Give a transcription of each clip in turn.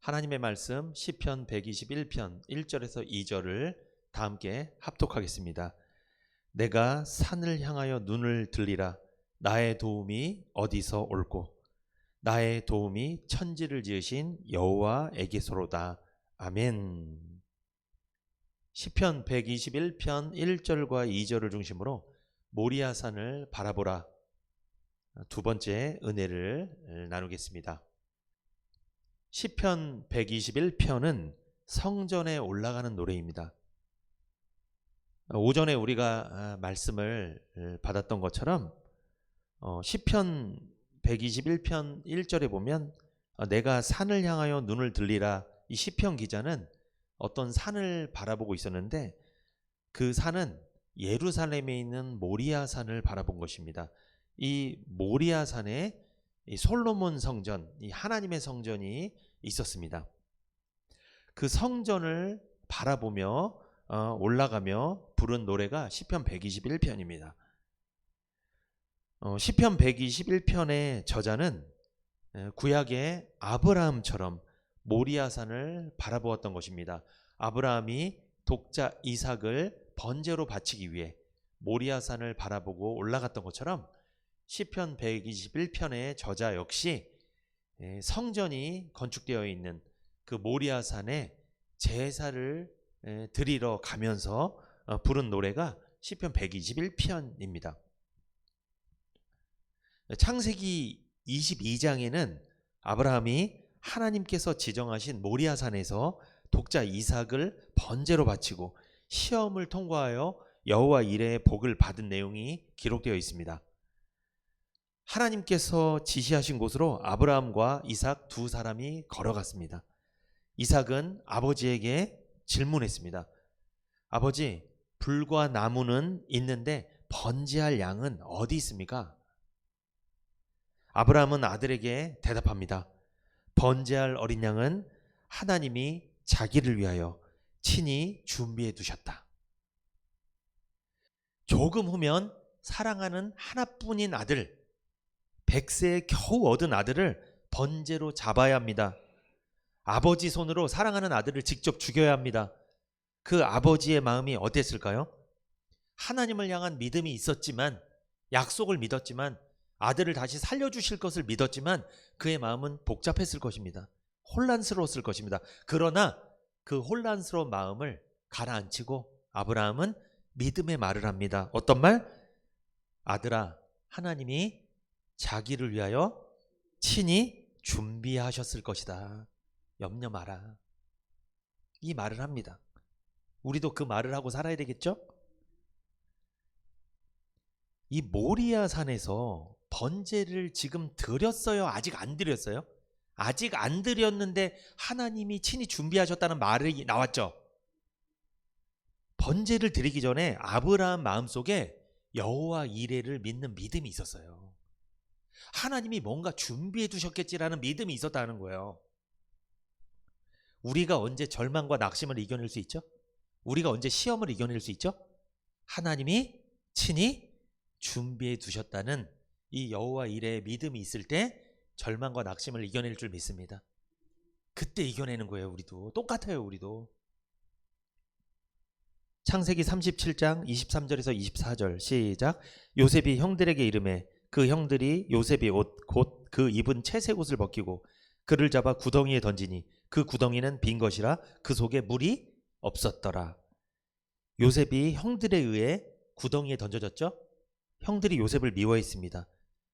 하나님의 말씀 시편 121편 1절에서 2절을 다 함께 합독하겠습니다. 내가 산을 향하여 눈을 들리라. 나의 도움이 어디서 올꼬? 나의 도움이 천지를 지으신 여호와에게서로다. 아멘. 시편 121편 1절과 2절을 중심으로 모리아산을 바라보라. 두 번째 은혜를 나누겠습니다. 시편 121편은 성전에 올라가는 노래입니다. 오전에 우리가 말씀을 받았던 것처럼 시편 121편 1절에 보면 내가 산을 향하여 눈을 들리라. 이 시편 기자는 어떤 산을 바라보고 있었는데 그 산은 예루살렘에 있는 모리아산을 바라본 것입니다. 이 모리아산에 이 솔로몬 성전, 이 하나님의 성전이 있었습니다. 그 성전을 바라보며 올라가며 부른 노래가 시편 121편입니다. 시편 121편의 저자는 구약의 아브라함처럼 모리아산을 바라보았던 것입니다. 아브라함이 독자 이삭을 번제로 바치기 위해 모리아산을 바라보고 올라갔던 것처럼 시편 121편의 저자 역시 성전이 건축되어 있는 그 모리아산에 제사를 드리러 가면서 부른 노래가 시편 121편입니다. 창세기 22장에는 아브라함이 하나님께서 지정하신 모리아산에서 독자 이삭을 번제로 바치고 시험을 통과하여 여호와 이레의 복을 받은 내용이 기록되어 있습니다. 하나님께서 지시하신 곳으로 아브라함과 이삭 두 사람이 걸어갔습니다. 이삭은 아버지에게 질문했습니다. 아버지, 불과 나무는 있는데 번제할 양은 어디 있습니까? 아브라함은 아들에게 대답합니다. 번제할 어린 양은 하나님이 자기를 위하여 친히 준비해 두셨다. 조금 후면 사랑하는 하나뿐인 아들, 100세에 겨우 얻은 아들을 번제로 잡아야 합니다. 아버지 손으로 사랑하는 아들을 직접 죽여야 합니다. 그 아버지의 마음이 어땠을까요? 하나님을 향한 믿음이 있었지만, 약속을 믿었지만, 아들을 다시 살려주실 것을 믿었지만 그의 마음은 복잡했을 것입니다. 혼란스러웠을 것입니다. 그러나 그 혼란스러운 마음을 가라앉히고 아브라함은 믿음의 말을 합니다. 어떤 말? 아들아, 하나님이 자기를 위하여 친히 준비하셨을 것이다. 염려 마라. 이 말을 합니다. 우리도 그 말을 하고 살아야 되겠죠? 이 모리아 산에서 번제를 지금 드렸어요? 아직 안 드렸어요? 아직 안 드렸는데 하나님이 친히 준비하셨다는 말이 나왔죠. 번제를 드리기 전에 아브라함 마음속에 여호와 이레를 믿는 믿음이 있었어요. 하나님이 뭔가 준비해 두셨겠지라는 믿음이 있었다는 거예요. 우리가 언제 절망과 낙심을 이겨낼 수 있죠? 우리가 언제 시험을 이겨낼 수 있죠? 하나님이 친히 준비해 두셨다는 이 여호와 이레의 믿음이 있을 때 절망과 낙심을 이겨낼 줄 믿습니다. 그때 이겨내는 거예요. 우리도 똑같아요. 우리도. 창세기 37장 23절에서 24절 시작. 요셉이 형들에게 이르매 그 형들이 요셉이 옷 곧 그 입은 채색 옷을 벗기고 그를 잡아 구덩이에 던지니 그 구덩이는 빈 것이라 그 속에 물이 없었더라. 요셉이 형들에 의해 구덩이에 던져졌죠. 형들이 요셉을 미워했습니다.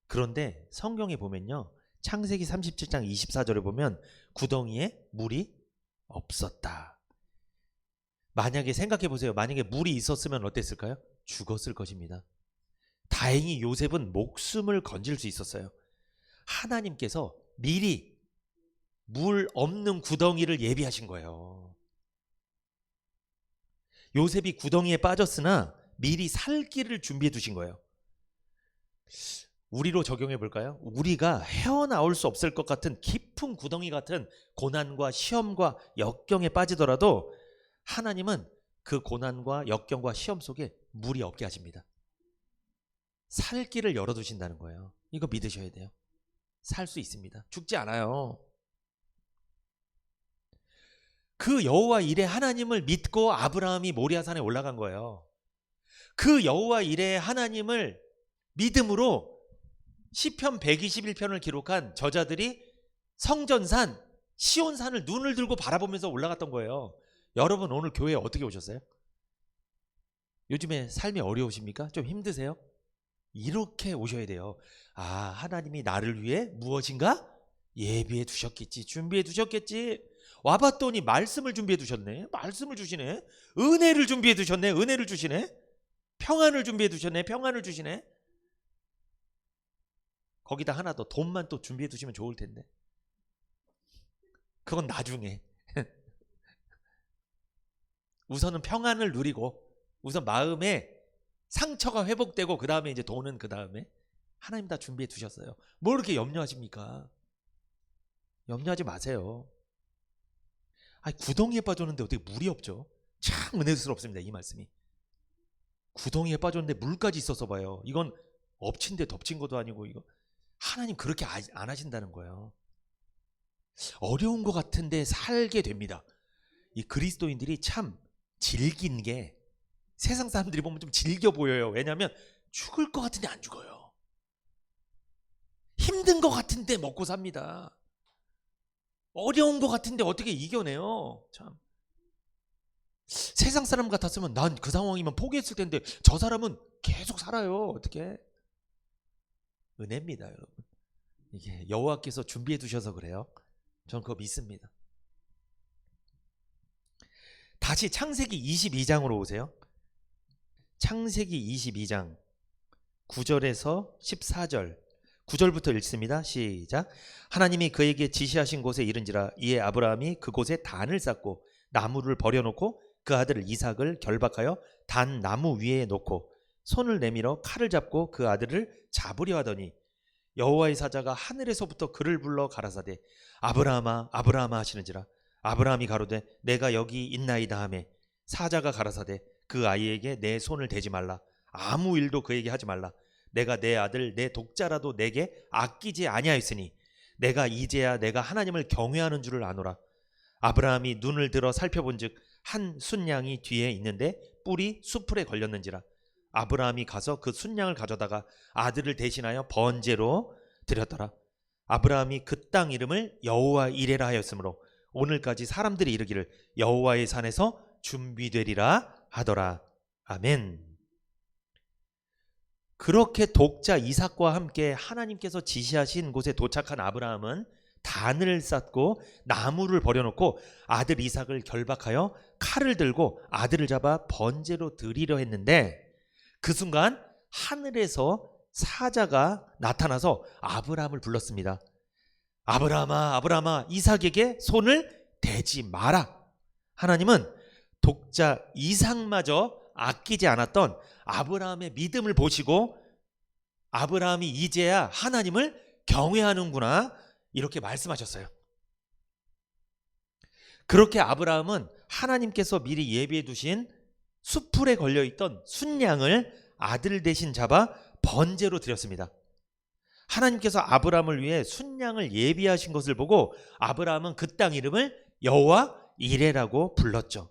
그런데 성경에 보면요, 창세기 37장 24절에 보면 구덩이에 물이 없었다. 만약에 생각해 보세요. 만약에 물이 있었으면 어땠을까요? 죽었을 것입니다. 다행히 요셉은 목숨을 건질 수 있었어요. 하나님께서 미리 물 없는 구덩이를 예비하신 거예요. 요셉이 구덩이에 빠졌으나 미리 살 길을 준비해 두신 거예요. 우리로 적용해 볼까요? 우리가 헤어나올 수 없을 것 같은 깊은 구덩이 같은 고난과 시험과 역경에 빠지더라도 하나님은 그 고난과 역경과 시험 속에 물이 없게 하십니다. 살 길을 열어두신다는 거예요. 이거 믿으셔야 돼요. 살 수 있습니다. 죽지 않아요. 그 여호와 일의 하나님을 믿고 아브라함이 모리아산에 올라간 거예요. 그 여호와 일의 하나님을 믿음으로 시편 121편을 기록한 저자들이 성전산 시온산을 눈을 들고 바라보면서 올라갔던 거예요. 여러분 오늘 교회에 어떻게 오셨어요? 요즘에 삶이 어려우십니까? 좀 힘드세요? 이렇게 오셔야 돼요. 아, 하나님이 나를 위해 무엇인가 예비해 두셨겠지, 준비해 두셨겠지. 와봤더니 말씀을 준비해 두셨네. 말씀을 주시네. 은혜를 준비해 두셨네. 은혜를 주시네. 평안을 준비해 두셨네. 평안을 주시네. 거기다 하나 더 돈만 또 준비해 두시면 좋을 텐데. 그건 나중에. 우선은 평안을 누리고, 우선 마음에 상처가 회복되고, 그 다음에 이제 돈은 그 다음에. 하나님 다 준비해 두셨어요. 뭐 이렇게 염려하십니까? 염려하지 마세요. 아니, 구덩이에 빠졌는데 어떻게 물이 없죠? 참 은혜스럽습니다, 이 말씀이. 구덩이에 빠졌는데 물까지 있어서 봐요. 이건 엎친 데 덮친 것도 아니고, 이거 하나님 그렇게 안 하신다는 거예요. 어려운 것 같은데 살게 됩니다. 이 그리스도인들이 참 질긴 게, 세상 사람들이 보면 좀 질겨 보여요. 왜냐하면 죽을 것 같은데 안 죽어요. 힘든 것 같은데 먹고 삽니다. 어려운 것 같은데 어떻게 이겨내요? 참. 세상 사람 같았으면 난 그 상황이면 포기했을 텐데 저 사람은 계속 살아요. 어떻게? 은혜입니다, 여러분. 이게 여호와께서 준비해 두셔서 그래요. 저는 그거 믿습니다. 다시 창세기 22장으로 오세요. 창세기 22장 9절에서 14절, 9절부터 읽습니다. 시작. 하나님이 그에게 지시하신 곳에 이른지라 이에 아브라함이 그곳에 단을 쌓고 나무를 버려놓고 그 아들 이삭을 결박하여 단 나무 위에 놓고 손을 내밀어 칼을 잡고 그 아들을 잡으려 하더니 여호와의 사자가 하늘에서부터 그를 불러 가라사대 아브라함아 아브라함아 하시는지라 아브라함이 가로되 내가 여기 있나이다 하매 사자가 가라사대 그 아이에게 내 손을 대지 말라 아무 일도 그에게 하지 말라 내가 내 아들 내 독자라도 내게 아끼지 아니하였으니 내가 이제야 내가 하나님을 경외하는 줄을 아노라. 아브라함이 눈을 들어 살펴본즉 한 순양이 뒤에 있는데 뿔이 수풀에 걸렸는지라 아브라함이 가서 그 순양을 가져다가 아들을 대신하여 번제로 드렸더라. 아브라함이 그 땅 이름을 여호와 이레라 하였으므로 오늘까지 사람들이 이르기를 여호와의 산에서 준비되리라 하더라. 아멘. 그렇게 독자 이삭과 함께 하나님께서 지시하신 곳에 도착한 아브라함은 단을 쌓고 나무를 버려놓고 아들 이삭을 결박하여 칼을 들고 아들을 잡아 번제로 드리려 했는데 그 순간 하늘에서 사자가 나타나서 아브라함을 불렀습니다. 아브라함아 아브라함아 이삭에게 손을 대지 마라. 하나님은 독자 이삭마저 아끼지 않았던 아브라함의 믿음을 보시고 아브라함이 이제야 하나님을 경외하는구나 이렇게 말씀하셨어요. 그렇게 아브라함은 하나님께서 미리 예비해 두신 수풀에 걸려있던 순양을 아들 대신 잡아 번제로 드렸습니다. 하나님께서 아브라함을 위해 순양을 예비하신 것을 보고 아브라함은 그 땅 이름을 여호와 이레라고 불렀죠.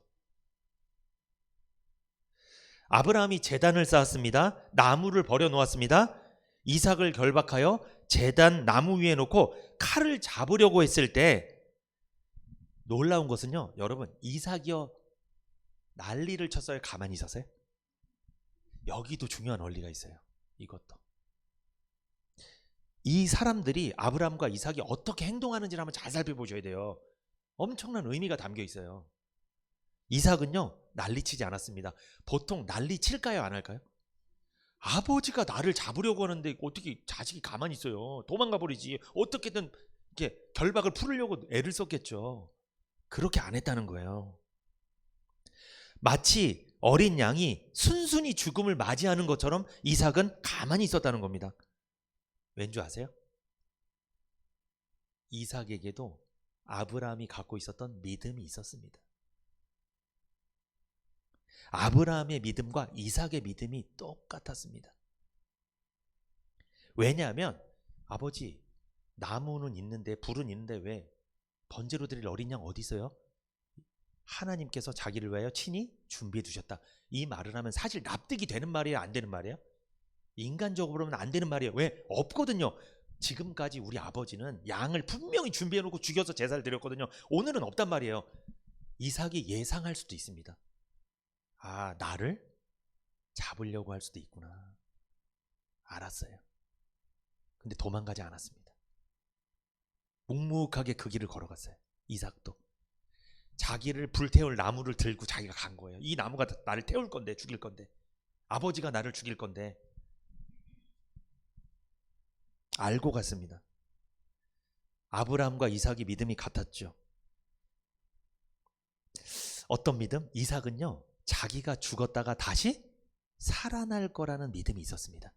아브라함이 제단을 쌓았습니다. 나무를 버려놓았습니다. 이삭을 결박하여 제단 나무 위에 놓고 칼을 잡으려고 했을 때 놀라운 것은요, 여러분, 이삭이요 난리를 쳤어요? 가만히 있었어요? 여기도 중요한 원리가 있어요. 이것도. 이 사람들이 아브라함과 이삭이 어떻게 행동하는지를 한번 잘 살펴보셔야 돼요. 엄청난 의미가 담겨 있어요. 이삭은요 난리치지 않았습니다. 보통 난리칠까요 안 할까요? 아버지가 나를 잡으려고 하는데 어떻게 자식이 가만히 있어요. 도망가 버리지. 어떻게든 이렇게 결박을 풀으려고 애를 썼겠죠. 그렇게 안 했다는 거예요. 마치 어린 양이 순순히 죽음을 맞이하는 것처럼 이삭은 가만히 있었다는 겁니다. 왠 줄 아세요? 이삭에게도 아브라함이 갖고 있었던 믿음이 있었습니다. 아브라함의 믿음과 이삭의 믿음이 똑같았습니다. 왜냐하면 아버지 나무는 있는데 불은 있는데 왜 번제로 드릴 어린 양 어디 있어요? 하나님께서 자기를 위하여 친히 준비해 두셨다. 이 말을 하면 사실 납득이 되는 말이에요, 안 되는 말이에요? 인간적으로 보면 안 되는 말이에요. 왜? 없거든요. 지금까지 우리 아버지는 양을 분명히 준비해 놓고 죽여서 제사를 드렸거든요. 오늘은 없단 말이에요. 이삭이 예상할 수도 있습니다. 아, 나를 잡으려고 할 수도 있구나. 알았어요. 근데 도망가지 않았습니다. 묵묵하게 그 길을 걸어갔어요. 이삭도. 자기를 불태울 나무를 들고 자기가 간 거예요. 이 나무가 나를 태울 건데, 죽일 건데. 아버지가 나를 죽일 건데. 알고 갔습니다. 아브라함과 이삭이 믿음이 같았죠. 어떤 믿음? 이삭은요, 자기가 죽었다가 다시 살아날 거라는 믿음이 있었습니다.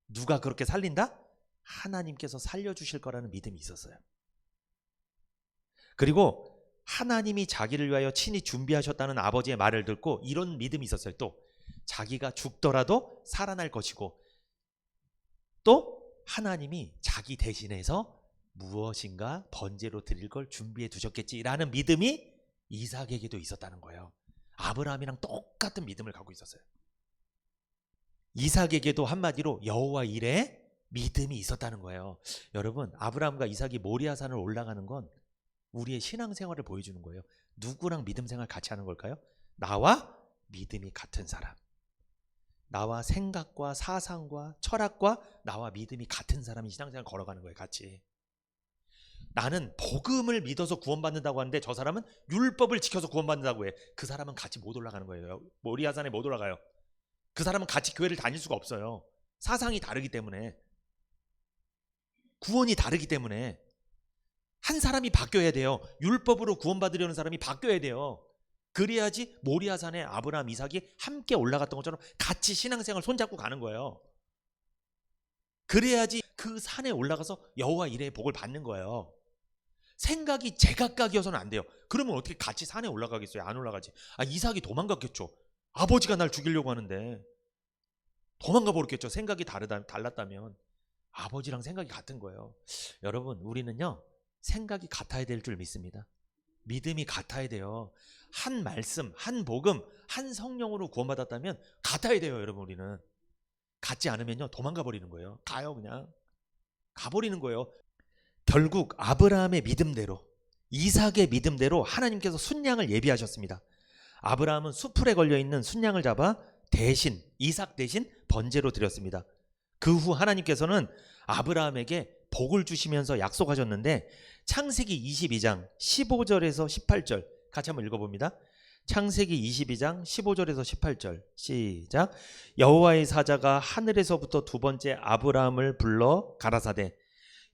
누가 그렇게 살린다? 하나님께서 살려주실 거라는 믿음이 있었어요. 그리고 하나님이 자기를 위하여 친히 준비하셨다는 아버지의 말을 듣고 이런 믿음이 있었어요. 또 자기가 죽더라도 살아날 것이고, 또 하나님이 자기 대신해서 무엇인가 번제로 드릴 걸 준비해 두셨겠지라는 믿음이 이삭에게도 있었다는 거예요. 아브라함이랑 똑같은 믿음을 갖고 있었어요. 이삭에게도 한마디로 여호와 일에 믿음이 있었다는 거예요. 여러분, 아브라함과 이삭이 모리아산을 올라가는 건 우리의 신앙생활을 보여주는 거예요. 누구랑 믿음생활 같이 하는 걸까요? 나와 믿음이 같은 사람. 나와 생각과 사상과 철학과 나와 믿음이 같은 사람이 신앙생활 걸어가는 거예요. 같이. 나는 복음을 믿어서 구원받는다고 하는데 저 사람은 율법을 지켜서 구원받는다고 해. 그 사람은 같이 못 올라가는 거예요. 모리아산에 못 올라가요. 그 사람은 같이 교회를 다닐 수가 없어요. 사상이 다르기 때문에. 구원이 다르기 때문에. 한 사람이 바뀌어야 돼요. 율법으로 구원받으려는 사람이 바뀌어야 돼요. 그래야지 모리아산에 아브라함, 이삭이 함께 올라갔던 것처럼 같이 신앙생활 손잡고 가는 거예요. 그래야지 그 산에 올라가서 여호와 이레의 복을 받는 거예요. 생각이 제각각이어서는 안 돼요. 그러면 어떻게 같이 산에 올라가겠어요? 안 올라가지. 이삭이 도망갔겠죠. 아버지가 날 죽이려고 하는데 도망가 버렸겠죠. 생각이 달랐다면. 아버지랑 생각이 같은 거예요. 여러분, 우리는요, 생각이 같아야 될 줄 믿습니다. 믿음이 같아야 돼요. 한 말씀, 한 복음, 한 성령으로 구원받았다면 같아야 돼요. 여러분, 우리는. 같지 않으면요, 도망가 버리는 거예요. 가요, 그냥. 가버리는 거예요. 결국 아브라함의 믿음대로, 이삭의 믿음대로 하나님께서 순양을 예비하셨습니다. 아브라함은 수풀에 걸려있는 순양을 잡아 대신, 이삭 대신 번제로 드렸습니다. 그 후 하나님께서는 아브라함에게 복을 주시면서 약속하셨는데, 창세기 22장 15절에서 18절 같이 한번 읽어봅니다. 창세기 22장 15절에서 18절 시작. 여호와의 사자가 하늘에서부터 두 번째 아브라함을 불러 가라사대,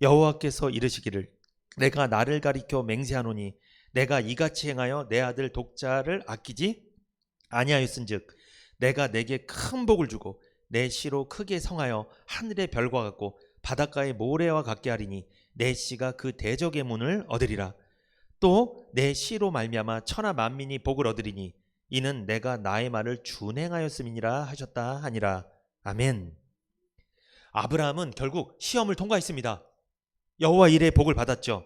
여호와께서 이르시기를 내가 나를 가리켜 맹세하노니 내가 이같이 행하여 내 아들 독자를 아끼지 아니하였은즉 내가 내게 큰 복을 주고 내 씨로 크게 성하여 하늘의 별과 같고 바닷가의 모래와 같게 하리니 내 씨가 그 대적의 문을 얻으리라. 또 내 씨로 말미암아 천하 만민이 복을 얻으리니 이는 내가 나의 말을 준행하였음이니라 하셨다 하니라. 아멘. 아브라함은 결국 시험을 통과했습니다. 여호와 이레의 복을 받았죠.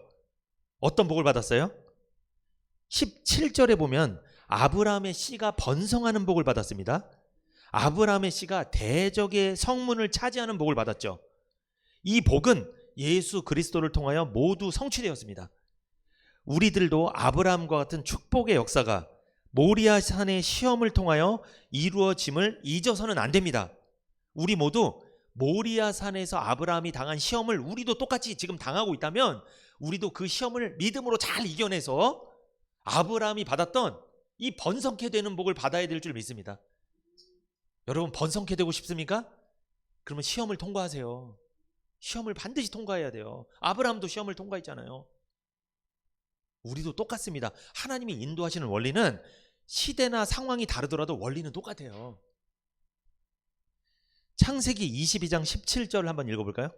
어떤 복을 받았어요? 17절에 보면 아브라함의 씨가 번성하는 복을 받았습니다. 아브라함의 씨가 대적의 성문을 차지하는 복을 받았죠. 이 복은 예수 그리스도를 통하여 모두 성취되었습니다. 우리들도 아브라함과 같은 축복의 역사가 모리아산의 시험을 통하여 이루어짐을 잊어서는 안 됩니다. 우리 모두 모리아산에서 아브라함이 당한 시험을 우리도 똑같이 지금 당하고 있다면 우리도 그 시험을 믿음으로 잘 이겨내서 아브라함이 받았던 이 번성케 되는 복을 받아야 될 줄 믿습니다. 여러분, 번성케 되고 싶습니까? 그러면 시험을 통과하세요. 시험을 반드시 통과해야 돼요. 아브라함도 시험을 통과했잖아요. 우리도 똑같습니다. 하나님이 인도하시는 원리는 시대나 상황이 다르더라도 원리는 똑같아요. 창세기 22장 17절 한번 읽어볼까요?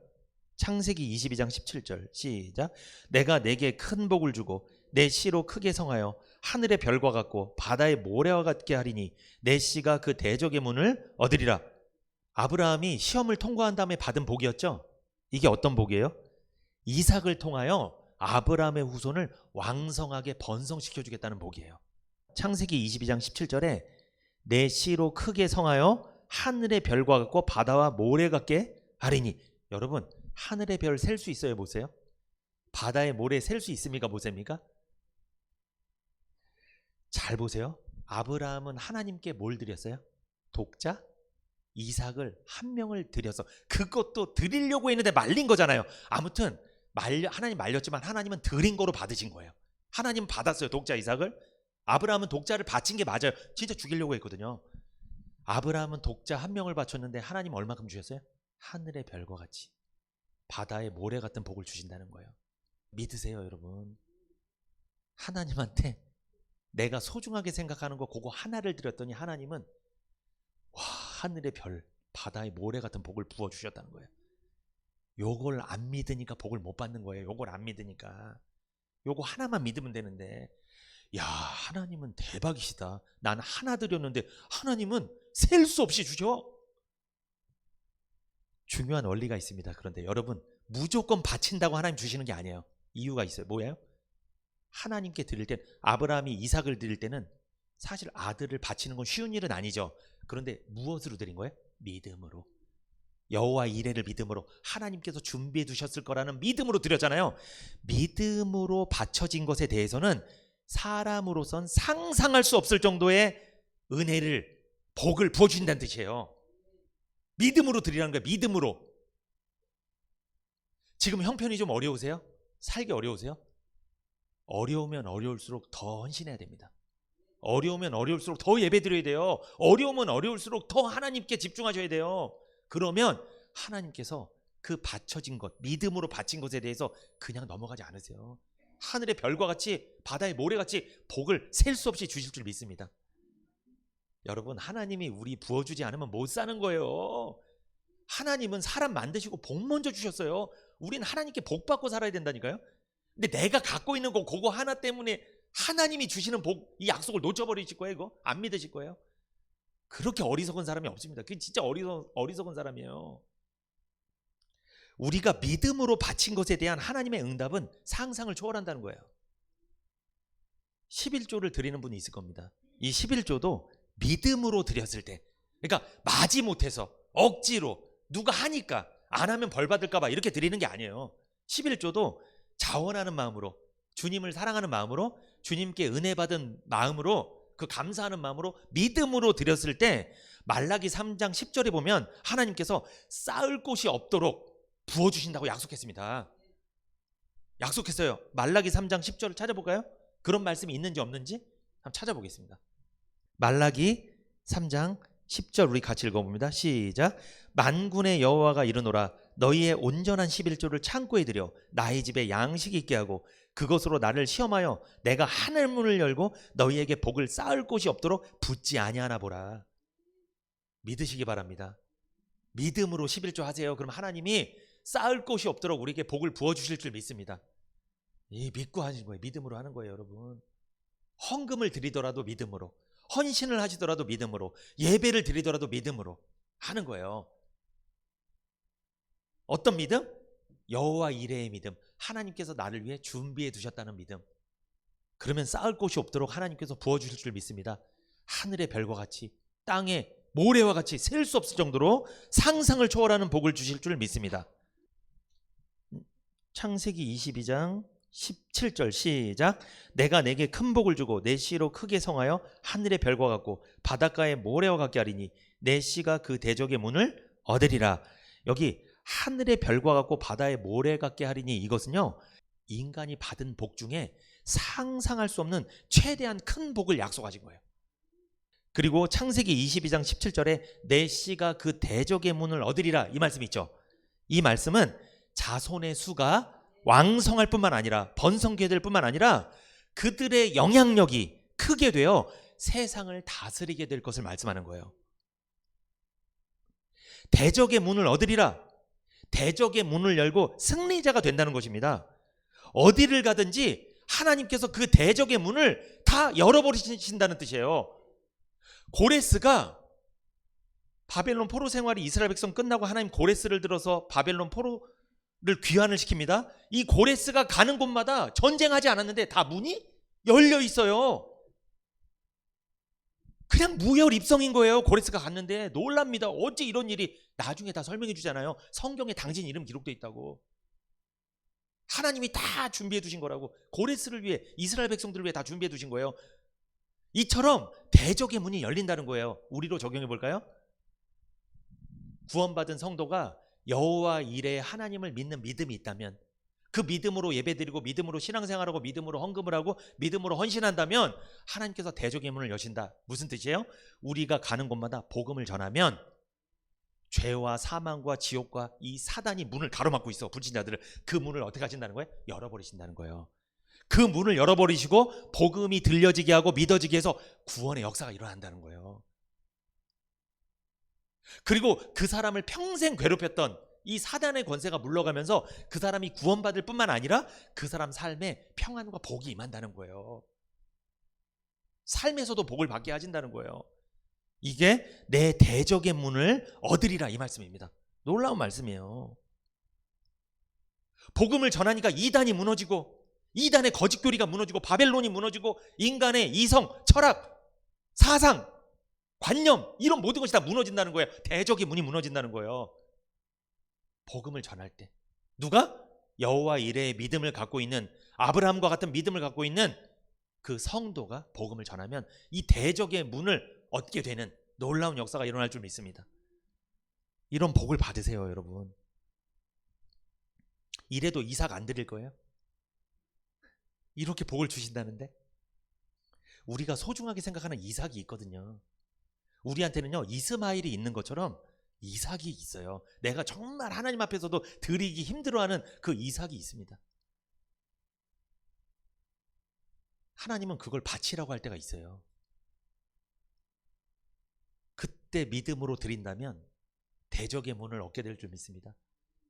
창세기 22장 17절 시작. 내가 내게 큰 복을 주고 내 씨로 크게 성하여 하늘의 별과 같고 바다의 모래와 같게 하리니 내 씨가 그 대적의 문을 얻으리라. 아브라함이 시험을 통과한 다음에 받은 복이었죠. 이게 어떤 복이에요? 이삭을 통하여 아브라함의 후손을 왕성하게 번성시켜 주겠다는 복이에요. 창세기 22장 17절에 내 씨로 크게 성하여 하늘의 별과 같고 바다와 모래 같게 하리니. 여러분, 하늘의 별 셀 수 있어요? 보세요. 바다의 모래 셀 수 있습니까? 못 셉니까? 잘 보세요. 아브라함은 하나님께 뭘 드렸어요? 독자 이삭을 한 명을 드려서, 그것도 드리려고 했는데 말린 거잖아요. 아무튼 하나님 말렸지만 하나님은 드린 거로 받으신 거예요. 하나님 받았어요, 독자 이삭을. 아브라함은 독자를 바친 게 맞아요. 진짜 죽이려고 했거든요. 아브라함은 독자 한 명을 바쳤는데 하나님 얼마큼 주셨어요? 하늘의 별과 같이 바다의 모래 같은 복을 주신다는 거예요. 믿으세요, 여러분. 하나님한테 내가 소중하게 생각하는 거 그거 하나를 드렸더니 하나님은 와, 하늘의 별, 바다의 모래 같은 복을 부어주셨다는 거예요. 요걸 안 믿으니까 복을 못 받는 거예요. 요걸 안 믿으니까. 요거 하나만 믿으면 되는데, 야, 하나님은 대박이시다. 난 하나 드렸는데 하나님은 셀 수 없이 주셔. 중요한 원리가 있습니다. 그런데 여러분, 무조건 바친다고 하나님 주시는 게 아니에요. 이유가 있어요. 뭐예요? 하나님께 드릴 땐, 아브라함이 이삭을 드릴 때는 사실 아들을 바치는 건 쉬운 일은 아니죠. 그런데 무엇으로 드린 거예요? 믿음으로. 여호와 이레를 믿음으로, 하나님께서 준비해 두셨을 거라는 믿음으로 드렸잖아요. 믿음으로 바쳐진 것에 대해서는 사람으로선 상상할 수 없을 정도의 은혜를, 복을 부어주신다는 뜻이에요. 믿음으로 드리라는 거예요. 믿음으로. 지금 형편이 좀 어려우세요? 살기 어려우세요? 어려우면 어려울수록 더 헌신해야 됩니다. 어려우면 어려울수록 더 예배드려야 돼요. 어려우면 어려울수록 더 하나님께 집중하셔야 돼요. 그러면 하나님께서 그 바쳐진 것, 믿음으로 바친 것에 대해서 그냥 넘어가지 않으세요. 하늘의 별과 같이 바다의 모래같이 복을 셀 수 없이 주실 줄 믿습니다. 여러분, 하나님이 우리 부어주지 않으면 못 사는 거예요. 하나님은 사람 만드시고 복 먼저 주셨어요. 우린 하나님께 복 받고 살아야 된다니까요. 근데 내가 갖고 있는 거 그거 하나 때문에 하나님이 주시는 복, 이 약속을 놓쳐버리실 거예요. 이거 안 믿으실 거예요. 그렇게 어리석은 사람이 없습니다. 그게 진짜 어리석은 사람이에요. 우리가 믿음으로 바친 것에 대한 하나님의 응답은 상상을 초월한다는 거예요. 11조를 드리는 분이 있을 겁니다. 이 11조도 믿음으로 드렸을 때, 그러니까 마지못해서 억지로 누가 하니까 안 하면 벌 받을까 봐 이렇게 드리는 게 아니에요. 11조도 자원하는 마음으로, 주님을 사랑하는 마음으로, 주님께 은혜 받은 마음으로, 그 감사하는 마음으로 믿음으로 드렸을 때 말라기 3장 10절에 보면 하나님께서 쌓을 곳이 없도록 부어주신다고 약속했습니다. 약속했어요. 말라기 3장 10절을 찾아볼까요? 그런 말씀이 있는지 없는지 한번 찾아보겠습니다. 말라기 3장 10절 우리 같이 읽어봅니다. 시작. 만군의 여호와가 이르노라, 너희의 온전한 11조를 창고에 들여 나의 집에 양식이 있게 하고 그것으로 나를 시험하여 내가 하늘문을 열고 너희에게 복을 쌓을 곳이 없도록 붓지 아니하나 보라. 믿으시기 바랍니다. 믿음으로 11조 하세요. 그럼 하나님이 쌓을 곳이 없도록 우리에게 복을 부어주실 줄 믿습니다. 믿고 하시는 거예요. 믿음으로 하는 거예요, 여러분. 헌금을 드리더라도 믿음으로, 헌신을 하시더라도 믿음으로, 예배를 드리더라도 믿음으로 하는 거예요. 어떤 믿음? 여호와 이레의 믿음. 하나님께서 나를 위해 준비해 두셨다는 믿음. 그러면 쌓을 곳이 없도록 하나님께서 부어주실 줄 믿습니다. 하늘의 별과 같이, 땅의 모래와 같이 셀 수 없을 정도로 상상을 초월하는 복을 주실 줄 믿습니다. 창세기 22장 17절 시작. 내가 내게 큰 복을 주고 내 씨로 크게 성하여 하늘의 별과 같고 바닷가의 모래와 같게 하리니 내 씨가 그 대적의 문을 얻으리라. 여기 하늘의 별과 같고 바다의 모래 같게 하리니, 이것은요, 인간이 받은 복 중에 상상할 수 없는 최대한 큰 복을 약속하신 거예요. 그리고 창세기 22장 17절에 내 씨가 그 대적의 문을 얻으리라, 이 말씀이 있죠. 이 말씀은 자손의 수가 왕성할 뿐만 아니라 번성케 될 뿐만 아니라 그들의 영향력이 크게 되어 세상을 다스리게 될 것을 말씀하는 거예요. 대적의 문을 얻으리라. 대적의 문을 열고 승리자가 된다는 것입니다. 어디를 가든지 하나님께서 그 대적의 문을 다 열어버리신다는 뜻이에요. 고레스가 바벨론 포로 생활이 이스라엘 백성 끝나고 하나님 고레스를 들어서 바벨론 포로를 귀환을 시킵니다. 이 고레스가 가는 곳마다 전쟁하지 않았는데 다 문이 열려 있어요. 그냥 무혈 입성인 거예요. 고레스가 갔는데 놀랍니다. 어째 이런 일이. 나중에 다 설명해 주잖아요. 성경에 당신 이름 기록되어 있다고. 하나님이 다 준비해 두신 거라고. 고레스를 위해, 이스라엘 백성들을 위해 다 준비해 두신 거예요. 이처럼 대적의 문이 열린다는 거예요. 우리로 적용해 볼까요? 구원받은 성도가 여호와 이레 하나님을 믿는 믿음이 있다면, 그 믿음으로 예배드리고 믿음으로 신앙생활하고 믿음으로 헌금을 하고 믿음으로 헌신한다면 하나님께서 대적의 문을 여신다. 무슨 뜻이에요? 우리가 가는 곳마다 복음을 전하면 죄와 사망과 지옥과 이 사단이 문을 가로막고 있어. 불신자들을. 그 문을 어떻게 하신다는 거예요? 열어버리신다는 거예요. 그 문을 열어버리시고 복음이 들려지게 하고 믿어지게 해서 구원의 역사가 일어난다는 거예요. 그리고 그 사람을 평생 괴롭혔던 이 사단의 권세가 물러가면서 그 사람이 구원받을 뿐만 아니라 그 사람 삶에 평안과 복이 임한다는 거예요. 삶에서도 복을 받게 하신다는 거예요. 이게 내 대적의 문을 얻으리라, 이 말씀입니다. 놀라운 말씀이에요. 복음을 전하니까 이단이 무너지고, 이단의 거짓교리가 무너지고, 바벨론이 무너지고, 인간의 이성, 철학, 사상, 관념, 이런 모든 것이 다 무너진다는 거예요. 대적의 문이 무너진다는 거예요. 복음을 전할 때 누가? 여호와 이레의 믿음을 갖고 있는, 아브라함과 같은 믿음을 갖고 있는 그 성도가 복음을 전하면 이 대적의 문을 얻게 되는 놀라운 역사가 일어날 줄 믿습니다. 이런 복을 받으세요, 여러분. 이래도 이삭 안 드릴 거예요? 이렇게 복을 주신다는데? 우리가 소중하게 생각하는 이삭이 있거든요. 우리한테는요, 이스마일이 있는 것처럼 이삭이 있어요. 내가 정말 하나님 앞에서도 드리기 힘들어하는 그 이삭이 있습니다. 하나님은 그걸 바치라고 할 때가 있어요. 그때 믿음으로 드린다면 대적의 문을 얻게 될 줄 믿습니다.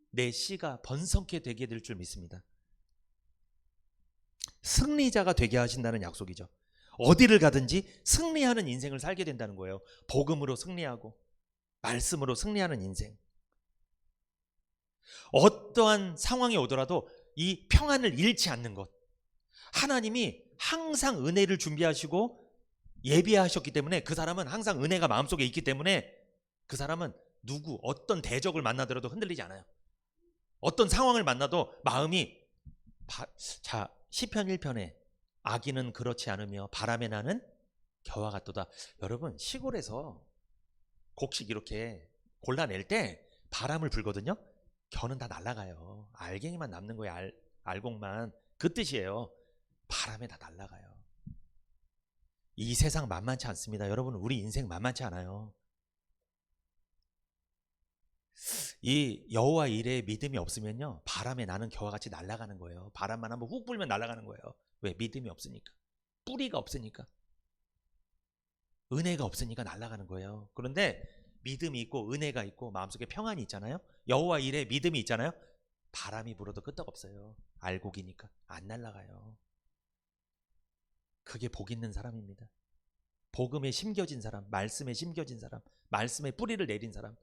내 씨가 번성케 되게 될 줄 믿습니다. 승리자가 되게 하신다는 약속이죠. 어디를 가든지 승리하는 인생을 살게 된다는 거예요. 복음으로 승리하고 말씀으로 승리하는 인생. 어떠한 상황이 오더라도 이 평안을 잃지 않는 것. 하나님이 항상 은혜를 준비하시고 예비하셨기 때문에 그 사람은 항상 은혜가 마음속에 있기 때문에 그 사람은 어떤 대적을 만나더라도 흔들리지 않아요. 어떤 상황을 만나도 마음이 자, 시편 1편에 악인은 그렇지 않으며 바람에 나는 겨와 같도다. 여러분, 시골에서 곡식 이렇게 골라낼 때 바람을 불거든요. 겨는 다 날아가요. 알갱이만 남는 거예요. 알곡만. 그 뜻이에요. 바람에 다 날아가요. 이 세상 만만치 않습니다. 여러분, 우리 인생 만만치 않아요. 이 여호와 이레의 믿음이 없으면요, 바람에 나는 겨와 같이 날아가는 거예요. 바람만 한번 훅 불면 날아가는 거예요. 왜? 믿음이 없으니까. 뿌리가 없으니까. 은혜가 없으니까 날아가는 거예요. 그런데 믿음이 있고 은혜가 있고 마음속에 평안이 있잖아요. 여호와 이레의 믿음이 있잖아요. 바람이 불어도 끄떡없어요. 알곡이니까 안 날아가요. 그게 복 있는 사람입니다. 복음에 심겨진 사람, 말씀에 심겨진 사람, 말씀에 뿌리를 내린 사람,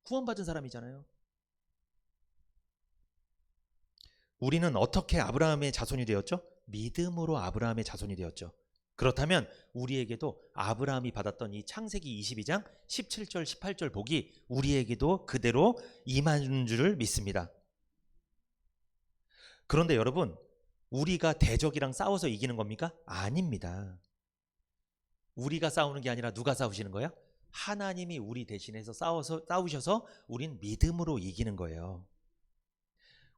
구원받은 사람이잖아요. 우리는 어떻게 아브라함의 자손이 되었죠? 믿음으로 아브라함의 자손이 되었죠. 그렇다면 우리에게도 아브라함이 받았던 이 창세기 22장 17절 18절 복이 우리에게도 그대로 임하는 줄을 믿습니다. 그런데 여러분, 우리가 대적이랑 싸워서 이기는 겁니까? 아닙니다. 우리가 싸우는 게 아니라 누가 싸우시는 거예요? 하나님이 우리 대신해서 싸우셔서 우린 믿음으로 이기는 거예요.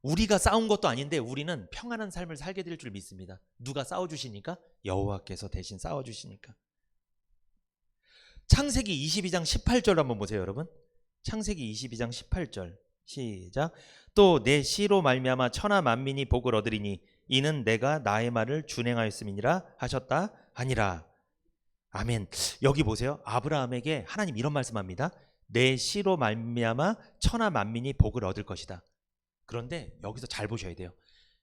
우리가 싸운 것도 아닌데 우리는 평안한 삶을 살게 될 줄 믿습니다. 누가 싸워주시니까? 여호와께서 대신 싸워주시니까. 창세기 22장 18절 한번 보세요, 여러분. 창세기 22장 18절 시작. 또 내 씨로 말미암아 천하 만민이 복을 얻으리니 이는 내가 나의 말을 준행하였음이니라 하셨다 하니라. 아멘. 여기 보세요. 아브라함에게 하나님 이런 말씀합니다. 내 씨로 말미암아 천하 만민이 복을 얻을 것이다. 그런데 여기서 잘 보셔야 돼요.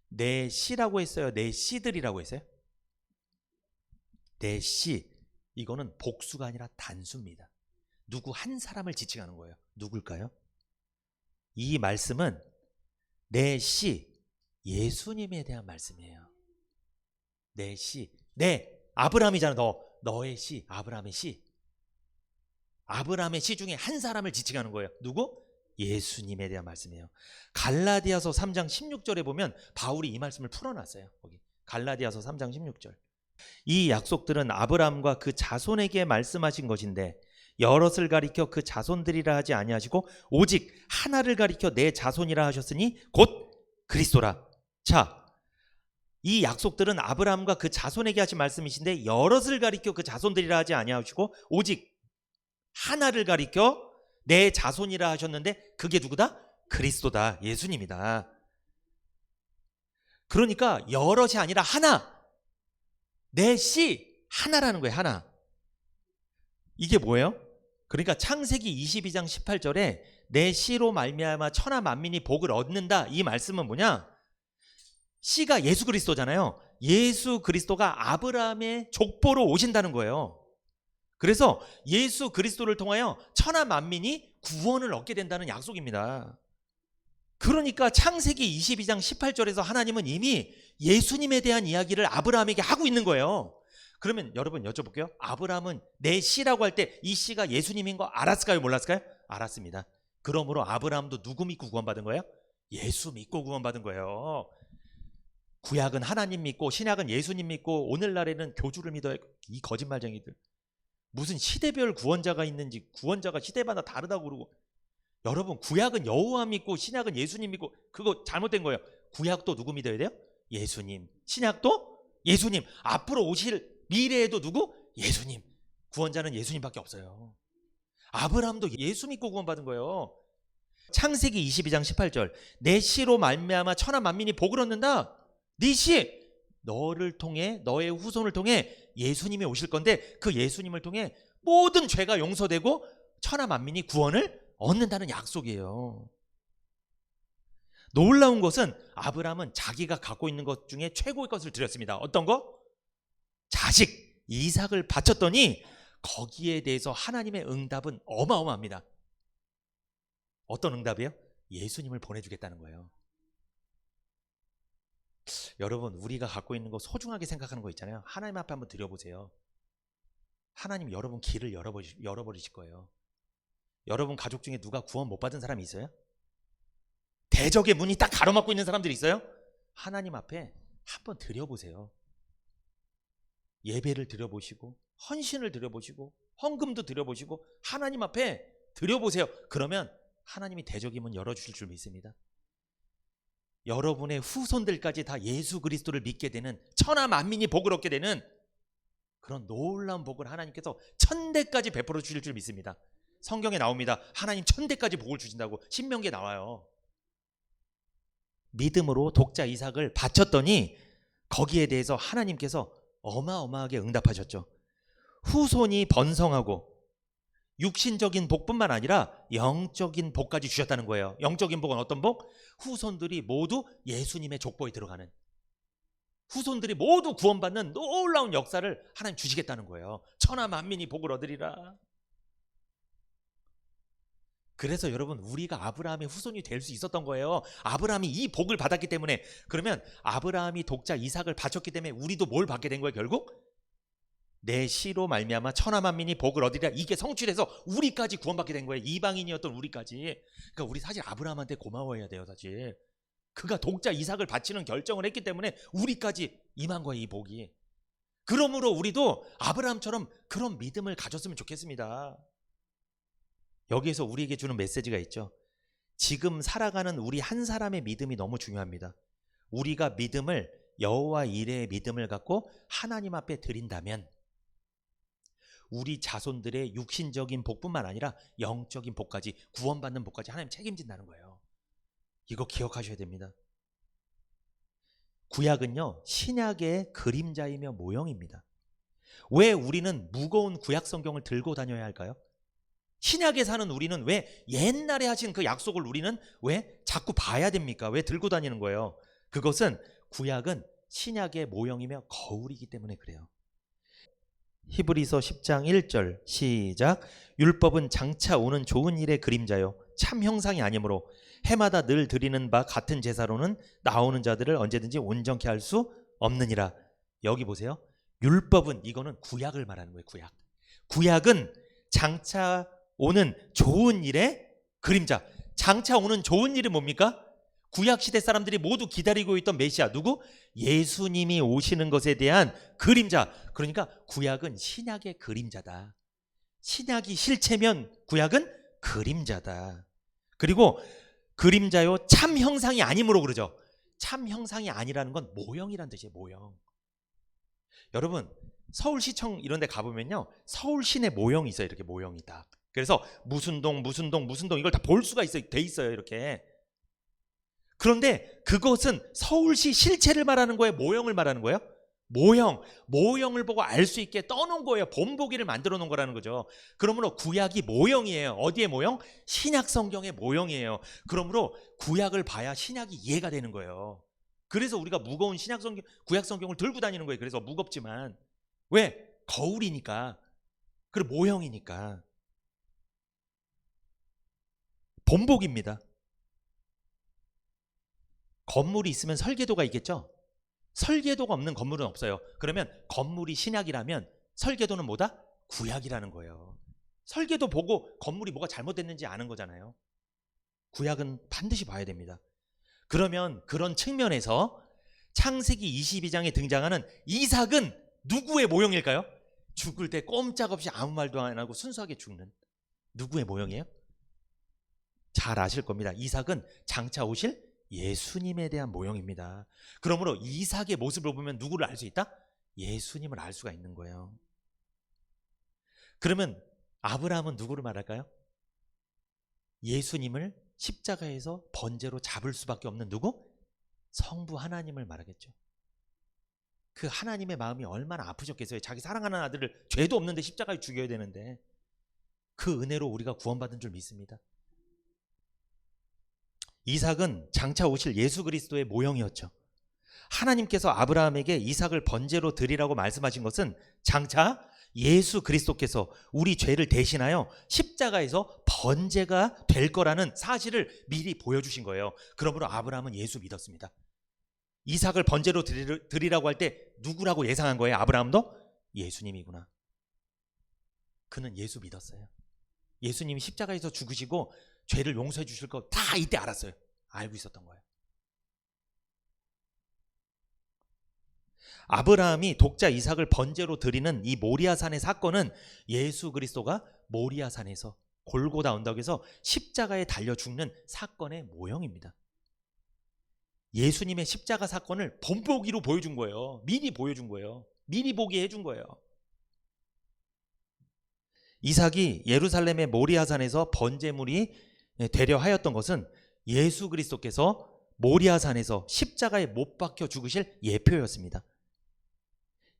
내 씨라고 했어요? 내 씨들이라고 했어요? 내 씨. 이거는 복수가 아니라 단수입니다. 누구 한 사람을 지칭하는 거예요. 누굴까요? 이 말씀은 내 씨, 예수님에 대한 말씀이에요. 내 씨. 내 아브라함이잖아. 너의 씨, 아브라함의 씨. 아브라함의 씨 중에 한 사람을 지칭하는 거예요. 누구? 예수님에 대한 말씀이에요. 갈라디아서 3장 16절에 보면 바울이 이 말씀을 풀어놨어요. 거기 갈라디아서 3장 16절. 이 약속들은 아브라함과 그 자손에게 말씀하신 것인데 여럿을 가리켜 그 자손들이라 하지 아니하시고 오직 하나를 가리켜 내 자손이라 하셨으니 곧 그리스도라. 자, 이 약속들은 아브라함과 그 자손에게 하신 말씀이신데 여럿을 가리켜 그 자손들이라 하지 아니하시고 오직 하나를 가리켜 내 자손이라 하셨는데 그게 누구다? 그리스도다. 예수님이다. 그러니까 여럿이 아니라 하나. 내 씨 하나라는 거예요. 하나. 이게 뭐예요? 그러니까 창세기 22장 18절에 내 씨로 말미암아 천하 만민이 복을 얻는다. 이 말씀은 뭐냐? 씨가 예수 그리스도잖아요. 예수 그리스도가 아브라함의 족보로 오신다는 거예요. 그래서 예수 그리스도를 통하여 천하 만민이 구원을 얻게 된다는 약속입니다. 그러니까 창세기 22장 18절에서 하나님은 이미 예수님에 대한 이야기를 아브라함에게 하고 있는 거예요. 그러면 여러분 여쭤볼게요. 아브라함은 내 씨라고 할 때 이 씨가 예수님인 거 알았을까요? 몰랐을까요? 알았습니다. 그러므로 아브라함도 누구 믿고 구원받은 거예요? 예수 믿고 구원받은 거예요. 구약은 하나님 믿고 신약은 예수님 믿고 오늘날에는 교주를 믿어야. 이 거짓말쟁이들. 무슨 시대별 구원자가 있는지 구원자가 시대마다 다르다고 그러고. 여러분 구약은 여호와 믿고 신약은 예수님 믿고 그거 잘못된 거예요. 구약도 누구 믿어야 돼요? 예수님. 신약도 예수님. 앞으로 오실 미래에도 누구? 예수님. 구원자는 예수님밖에 없어요. 아브라함도 예수 믿고 구원받은 거예요. 창세기 22장 18절 내 씨로 말미암아 천하 만민이 복을 얻는다. 네 씨 너를 통해 너의 후손을 통해 예수님이 오실 건데 그 예수님을 통해 모든 죄가 용서되고 천하 만민이 구원을 얻는다는 약속이에요. 놀라운 것은 아브라함은 자기가 갖고 있는 것 중에 최고의 것을 드렸습니다. 어떤 거? 자식 이삭을 바쳤더니 거기에 대해서 하나님의 응답은 어마어마합니다. 어떤 응답이에요? 예수님을 보내주겠다는 거예요. 여러분 우리가 갖고 있는 거 소중하게 생각하는 거 있잖아요. 하나님 앞에 한번 드려보세요. 하나님 여러분 길을 열어버리실 거예요. 여러분 가족 중에 누가 구원 못 받은 사람이 있어요? 대적의 문이 딱 가로막고 있는 사람들이 있어요? 하나님 앞에 한번 드려보세요. 예배를 드려보시고 헌신을 드려보시고 헌금도 드려보시고 하나님 앞에 드려보세요. 그러면 하나님이 대적의 문 열어주실 줄 믿습니다. 여러분의 후손들까지 다 예수 그리스도를 믿게 되는 천하 만민이 복을 얻게 되는 그런 놀라운 복을 하나님께서 천대까지 베풀어 주실 줄 믿습니다. 성경에 나옵니다. 하나님 천대까지 복을 주신다고 신명기에 나와요. 믿음으로 독자 이삭을 바쳤더니 거기에 대해서 하나님께서 어마어마하게 응답하셨죠. 후손이 번성하고 육신적인 복뿐만 아니라 영적인 복까지 주셨다는 거예요. 영적인 복은 어떤 복? 후손들이 모두 예수님의 족보에 들어가는, 후손들이 모두 구원받는 놀라운 역사를 하나님 주시겠다는 거예요. 천하 만민이 복을 얻으리라. 그래서 여러분 우리가 아브라함의 후손이 될 수 있었던 거예요. 아브라함이 이 복을 받았기 때문에. 그러면 아브라함이 독자 이삭을 바쳤기 때문에 우리도 뭘 받게 된 거예요? 결국 내 씨로 말미암아 천하 만민이 복을 얻으리라. 이게 성취돼서 우리까지 구원받게 된 거예요. 이방인이었던 우리까지. 그러니까 우리 사실 아브라함한테 고마워해야 돼요. 사실 그가 독자 이삭을 바치는 결정을 했기 때문에 우리까지 임한 거예요. 이 복이. 그러므로 우리도 아브라함처럼 그런 믿음을 가졌으면 좋겠습니다. 여기에서 우리에게 주는 메시지가 있죠. 지금 살아가는 우리 한 사람의 믿음이 너무 중요합니다. 우리가 믿음을 여호와 이레의 믿음을 갖고 하나님 앞에 드린다면 우리 자손들의 육신적인 복뿐만 아니라 영적인 복까지, 구원받는 복까지 하나님 책임진다는 거예요. 이거 기억하셔야 됩니다. 구약은요 신약의 그림자이며 모형입니다. 왜 우리는 무거운 구약 성경을 들고 다녀야 할까요? 신약에 사는 우리는 왜 옛날에 하신 그 약속을 우리는 왜 자꾸 봐야 됩니까? 왜 들고 다니는 거예요? 그것은 구약은 신약의 모형이며 거울이기 때문에 그래요. 히브리서 10장 1절 시작. 율법은 장차 오는 좋은 일의 그림자요 참 형상이 아니므로 해마다 늘 드리는 바 같은 제사로는 나오는 자들을 언제든지 온전케 할 수 없느니라. 여기 보세요. 율법은, 이거는 구약을 말하는 거예요. 구약은 장차 오는 좋은 일의 그림자. 장차 오는 좋은 일이 뭡니까? 구약시대 사람들이 모두 기다리고 있던 메시아 누구? 예수님이 오시는 것에 대한 그림자. 그러니까 구약은 신약의 그림자다. 신약이 실체면 구약은 그림자다. 그리고 그림자요 참 형상이 아니므로 그러죠. 참 형상이 아니라는 건 모형이란 뜻이에요. 모형. 여러분 서울시청 이런 데 가보면요 서울 시내 모형이 있어요. 이렇게 모형이 딱. 그래서 무슨 동 이걸 다 볼 수가 돼 있어요. 이렇게. 그런데 그것은 서울시 실체를 말하는 거예요? 모형을 말하는 거예요? 모형을 보고 알 수 있게 떠놓은 거예요. 본보기를 만들어 놓은 거라는 거죠. 그러므로 구약이 모형이에요. 어디의 모형? 신약 성경의 모형이에요. 그러므로 구약을 봐야 신약이 이해가 되는 거예요. 그래서 우리가 무거운 구약 성경을 들고 다니는 거예요. 그래서 무겁지만 왜? 거울이니까. 그리고 모형이니까. 본보기입니다. 건물이 있으면 설계도가 있겠죠? 설계도가 없는 건물은 없어요. 그러면 건물이 신약이라면 설계도는 뭐다? 구약이라는 거예요. 설계도 보고 건물이 뭐가 잘못됐는지 아는 거잖아요. 구약은 반드시 봐야 됩니다. 그러면 그런 측면에서 창세기 22장에 등장하는 이삭은 누구의 모형일까요? 죽을 때 꼼짝없이 아무 말도 안 하고 순수하게 죽는 누구의 모형이에요? 잘 아실 겁니다. 이삭은 장차 오실 예수님에 대한 모형입니다. 그러므로 이삭의 모습을 보면 누구를 알 수 있다? 예수님을 알 수가 있는 거예요. 그러면 아브라함은 누구를 말할까요? 예수님을 십자가에서 번제로 잡을 수밖에 없는 누구? 성부 하나님을 말하겠죠. 그 하나님의 마음이 얼마나 아프셨겠어요. 자기 사랑하는 아들을 죄도 없는데 십자가에 죽여야 되는데 그 은혜로 우리가 구원받은 줄 믿습니다. 이삭은 장차 오실 예수 그리스도의 모형이었죠. 하나님께서 아브라함에게 이삭을 번제로 드리라고 말씀하신 것은 장차 예수 그리스도께서 우리 죄를 대신하여 십자가에서 번제가 될 거라는 사실을 미리 보여주신 거예요. 그러므로 아브라함은 예수 믿었습니다. 이삭을 번제로 드리라고 할 때 누구라고 예상한 거예요? 아브라함도? 예수님이구나. 그는 예수 믿었어요. 예수님이 십자가에서 죽으시고 죄를 용서해 주실 거 다 이때 알았어요. 알고 있었던 거예요. 아브라함이 독자 이삭을 번제로 드리는 이 모리아산의 사건은 예수 그리스도가 모리아산에서 골고다 언덕에서 십자가에 달려 죽는 사건의 모형입니다. 예수님의 십자가 사건을 본보기로 보여준 거예요. 미리 보여준 거예요. 미리 보게 해준 거예요. 이삭이 예루살렘의 모리아산에서 번제물이 되려 하였던 것은 예수 그리스도께서 모리아산에서 십자가에 못 박혀 죽으실 예표였습니다.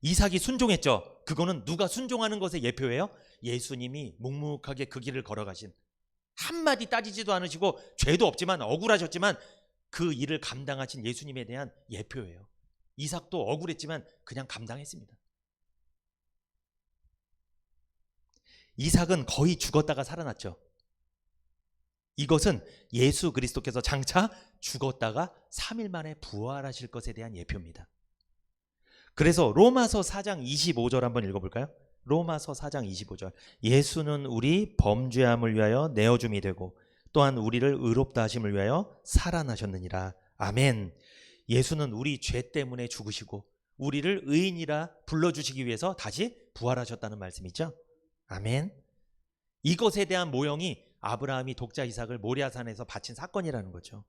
이삭이 순종했죠. 그거는 누가 순종하는 것의 예표예요? 예수님이 묵묵하게 그 길을 걸어가신, 한마디 따지지도 않으시고 죄도 없지만 억울하셨지만 그 일을 감당하신 예수님에 대한 예표예요. 이삭도 억울했지만 그냥 감당했습니다. 이삭은 거의 죽었다가 살아났죠. 이것은 예수 그리스도께서 장차 죽었다가 3일 만에 부활하실 것에 대한 예표입니다. 그래서 로마서 4장 25절 한번 읽어볼까요? 로마서 4장 25절. 예수는 우리 범죄함을 위하여 내어줌이 되고 또한 우리를 의롭다 하심을 위하여 살아나셨느니라. 아멘. 예수는 우리 죄 때문에 죽으시고 우리를 의인이라 불러주시기 위해서 다시 부활하셨다는 말씀이죠. 아멘. 이것에 대한 모형이 아브라함이 독자 이삭을 모리아산에서 바친 사건이라는 거죠.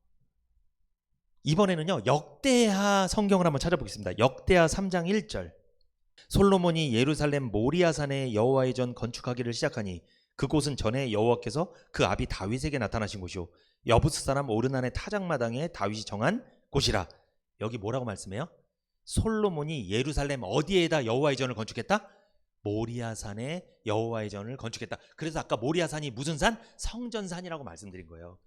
이번에는요 역대하 성경을 한번 찾아보겠습니다. 역대하 3장 1절. 솔로몬이 예루살렘 모리아산에 여호와의 전 건축하기를 시작하니 그곳은 전에 여호와께서 그 아비 다윗에게 나타나신 곳이요 여부스 사람 오르난의 타작마당에 다윗이 정한 곳이라. 여기 뭐라고 말씀해요? 솔로몬이 예루살렘 어디에다 여호와의 전을 건축했다? 모리아산에 여호와의 전을 건축했다. 그래서 아까 모리아산이 무슨 산? 성전산이라고 말씀드린 거예요.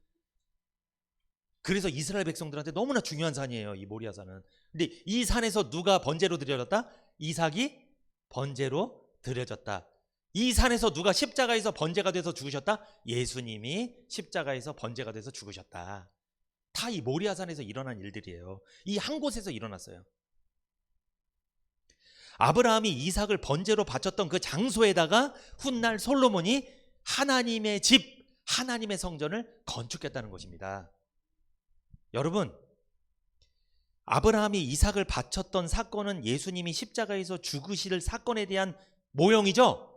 그래서 이스라엘 백성들한테 너무나 중요한 산이에요, 이 모리아산은. 근데 이 산에서 누가 번제로 드려졌다? 이삭이 번제로 드려졌다. 이 산에서 누가 십자가에서 번제가 돼서 죽으셨다? 예수님이 십자가에서 번제가 돼서 죽으셨다. 다 이 모리아산에서 일어난 일들이에요. 이 한 곳에서 일어났어요. 아브라함이 이삭을 번제로 바쳤던 그 장소에다가 훗날 솔로몬이 하나님의 집, 하나님의 성전을 건축했다는 것입니다. 여러분, 아브라함이 이삭을 바쳤던 사건은 예수님이 십자가에서 죽으실 사건에 대한 모형이죠.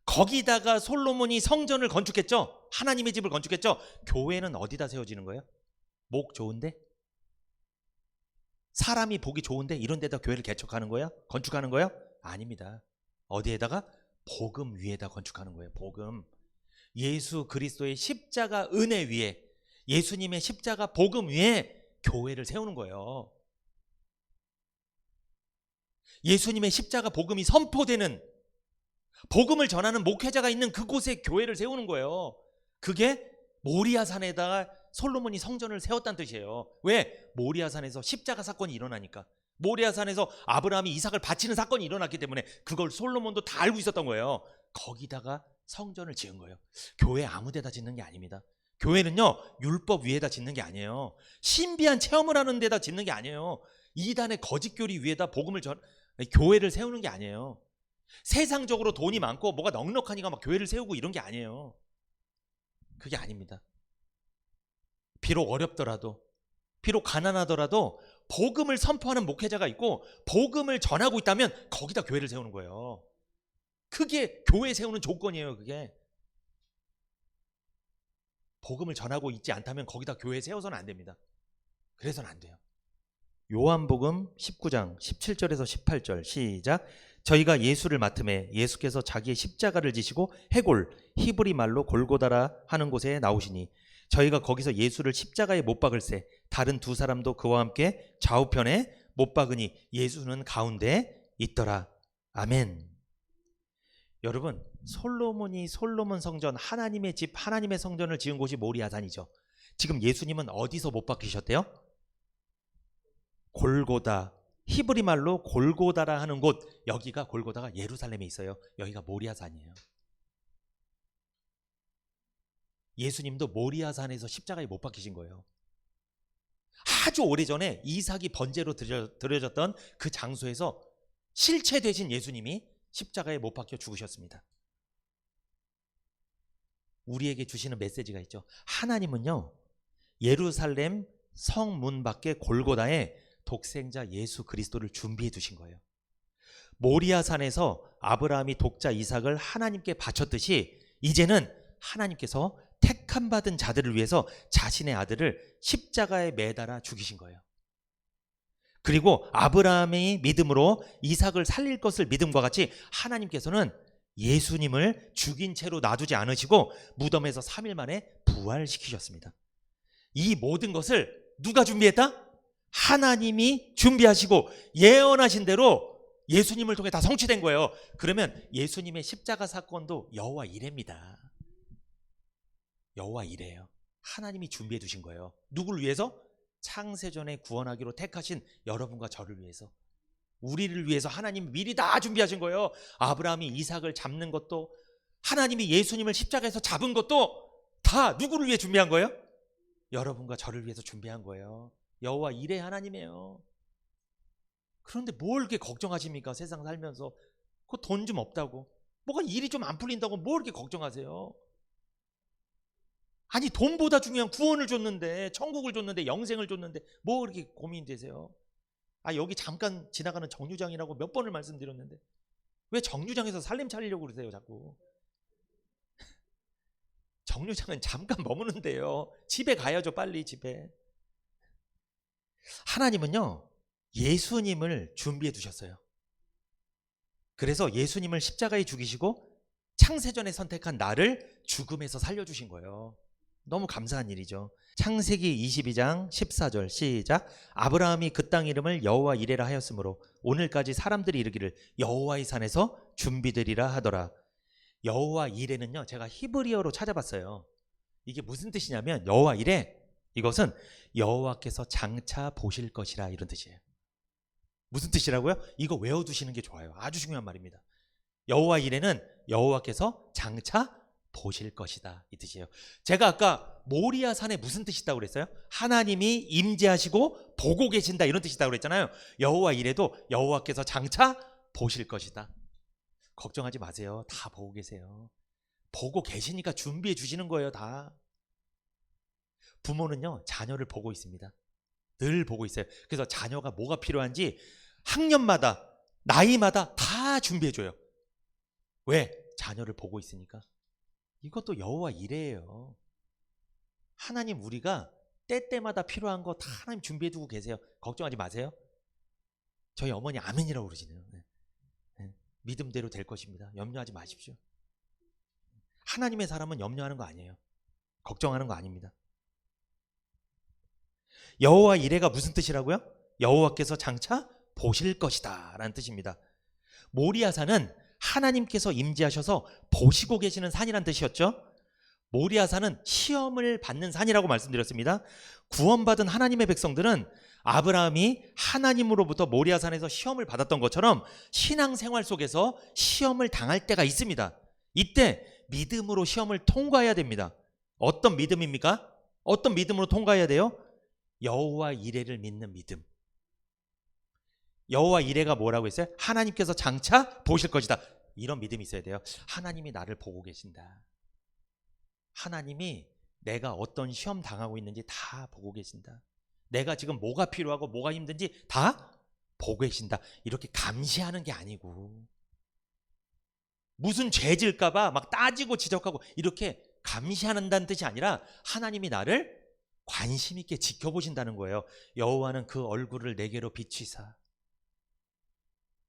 거기다가 솔로몬이 성전을 건축했죠. 하나님의 집을 건축했죠. 교회는 어디다 세워지는 거예요? 목 좋은데? 사람이 보기 좋은데 이런 데다 교회를 개척하는 거야? 건축하는 거야? 아닙니다. 어디에다가? 복음 위에다 건축하는 거예요. 복음. 예수 그리스도의 십자가 은혜 위에, 예수님의 십자가 복음 위에 교회를 세우는 거예요. 예수님의 십자가 복음이 선포되는, 복음을 전하는 목회자가 있는 그곳에 교회를 세우는 거예요. 그게 모리아산에다가 솔로몬이 성전을 세웠다는 뜻이에요. 왜? 모리아산에서 십자가 사건이 일어나니까. 모리아산에서 아브라함이 이삭을 바치는 사건이 일어났기 때문에 그걸 솔로몬도 다 알고 있었던 거예요. 거기다가 성전을 지은 거예요. 교회 아무 데다 짓는 게 아닙니다. 교회는요, 율법 위에다 짓는 게 아니에요. 신비한 체험을 하는 데다 짓는 게 아니에요. 이단의 거짓교리 위에다 교회를 세우는 게 아니에요. 세상적으로 돈이 많고 뭐가 넉넉하니까 막 교회를 세우고 이런 게 아니에요. 그게 아닙니다. 비록 어렵더라도, 비록 가난하더라도 복음을 선포하는 목회자가 있고 복음을 전하고 있다면 거기다 교회를 세우는 거예요. 그게 교회 세우는 조건이에요. 그게 복음을 전하고 있지 않다면 거기다 교회 세워서는 안 됩니다. 그래서는 안 돼요. 요한복음 19장 17절에서 18절 시작. 저희가 예수를 맡음에 예수께서 자기의 십자가를 지시고 해골, 히브리 말로 골고다라 하는 곳에 나오시니 저희가 거기서 예수를 십자가에 못 박을새 다른 두 사람도 그와 함께 좌우편에 못 박으니 예수는 가운데 있더라. 아멘. 여러분, 솔로몬이 솔로몬 성전, 하나님의 집, 하나님의 성전을 지은 곳이 모리아산이죠. 지금 예수님은 어디서 못 박히셨대요? 골고다, 히브리 말로 골고다라 하는 곳, 여기가 골고다가 예루살렘에 있어요. 여기가 모리아산이에요. 예수님도 모리아산에서 십자가에 못 박히신 거예요. 아주 오래전에 이삭이 번제로 드려졌던 그 장소에서 실체 되신 예수님이 십자가에 못 박혀 죽으셨습니다. 우리에게 주시는 메시지가 있죠. 하나님은요, 예루살렘 성문 밖에 골고다에 독생자 예수 그리스도를 준비해 두신 거예요. 모리아산에서 아브라함이 독자 이삭을 하나님께 바쳤듯이 이제는 하나님께서 택함 받은 자들을 위해서 자신의 아들을 십자가에 매달아 죽이신 거예요. 그리고 아브라함의 믿음으로 이삭을 살릴 것을 믿음과 같이 하나님께서는 예수님을 죽인 채로 놔두지 않으시고 무덤에서 3일 만에 부활시키셨습니다. 이 모든 것을 누가 준비했다? 하나님이 준비하시고 예언하신 대로 예수님을 통해 다 성취된 거예요. 그러면 예수님의 십자가 사건도 여호와 이레입니다. 여호와 이레예요. 하나님이 준비해 두신 거예요. 누구를 위해서? 창세전에 구원하기로 택하신 여러분과 저를 위해서, 우리를 위해서 하나님이 미리 다 준비하신 거예요. 아브라함이 이삭을 잡는 것도, 하나님이 예수님을 십자가에서 잡은 것도 다 누구를 위해 준비한 거예요? 여러분과 저를 위해서 준비한 거예요. 여호와 이레 하나님이에요. 그런데 뭘 이렇게 걱정하십니까? 세상 살면서 그 돈 좀 없다고, 뭐가 일이 좀 안 풀린다고 뭘 이렇게 걱정하세요? 아니, 돈보다 중요한 구원을 줬는데, 천국을 줬는데, 영생을 줬는데 뭐 그렇게 고민되세요? 여기 잠깐 지나가는 정류장이라고 몇 번을 말씀드렸는데 왜 정류장에서 살림 차리려고 그러세요 자꾸? 정류장은 잠깐 머무는데요. 집에 가야죠. 빨리 집에. 하나님은요, 예수님을 준비해 두셨어요. 그래서 예수님을 십자가에 죽이시고 창세전에 선택한 나를 죽음에서 살려주신 거예요. 너무 감사한 일이죠. 창세기 22장 14절 시작. 아브라함이 그 땅 이름을 여호와 이레라 하였으므로 오늘까지 사람들이 이르기를 여호와의 산에서 준비되리라 하더라. 여호와 이레는요, 제가 히브리어로 찾아봤어요. 이게 무슨 뜻이냐면 여호와 이레, 이것은 여호와께서 장차 보실 것이라, 이런 뜻이에요. 무슨 뜻이라고요? 이거 외워두시는 게 좋아요. 아주 중요한 말입니다. 여호와 이레는 여호와께서 장차 보실 것이다, 이 뜻이에요. 제가 아까 모리아 산에 무슨 뜻이 있다고 그랬어요? 하나님이 임재하시고 보고 계신다, 이런 뜻이 있다고 그랬잖아요. 여호와 이레도 여호와께서 장차 보실 것이다. 걱정하지 마세요. 다 보고 계세요. 보고 계시니까 준비해 주시는 거예요, 다. 부모는요, 자녀를 보고 있습니다. 늘 보고 있어요. 그래서 자녀가 뭐가 필요한지 학년마다, 나이마다 다 준비해 줘요. 왜? 자녀를 보고 있으니까. 이것도 여호와 이레예요. 하나님 우리가 때때마다 필요한 거 다 하나님 준비해 두고 계세요. 걱정하지 마세요. 저희 어머니 아멘이라고 그러시네요. 믿음대로 될 것입니다. 염려하지 마십시오. 하나님의 사람은 염려하는 거 아니에요. 걱정하는 거 아닙니다. 여호와 이레가 무슨 뜻이라고요? 여호와께서 장차 보실 것이다 라는 뜻입니다. 모리아산은 하나님께서 임재하셔서 보시고 계시는 산이란 뜻이었죠. 모리아산은 시험을 받는 산이라고 말씀드렸습니다. 구원받은 하나님의 백성들은 아브라함이 하나님으로부터 모리아산에서 시험을 받았던 것처럼 신앙생활 속에서 시험을 당할 때가 있습니다. 이때 믿음으로 시험을 통과해야 됩니다. 어떤 믿음입니까? 어떤 믿음으로 통과해야 돼요? 여호와 이레를 믿는 믿음. 여호와 이레가 뭐라고 했어요? 하나님께서 장차 보실 것이다. 이런 믿음이 있어야 돼요. 하나님이 나를 보고 계신다. 하나님이 내가 어떤 시험 당하고 있는지 다 보고 계신다. 내가 지금 뭐가 필요하고 뭐가 힘든지 다 보고 계신다. 이렇게 감시하는 게 아니고 무슨 죄 질까 봐 막 따지고 지적하고 이렇게 감시한다는 뜻이 아니라 하나님이 나를 관심 있게 지켜보신다는 거예요. 여호와는 그 얼굴을 내게로 비추사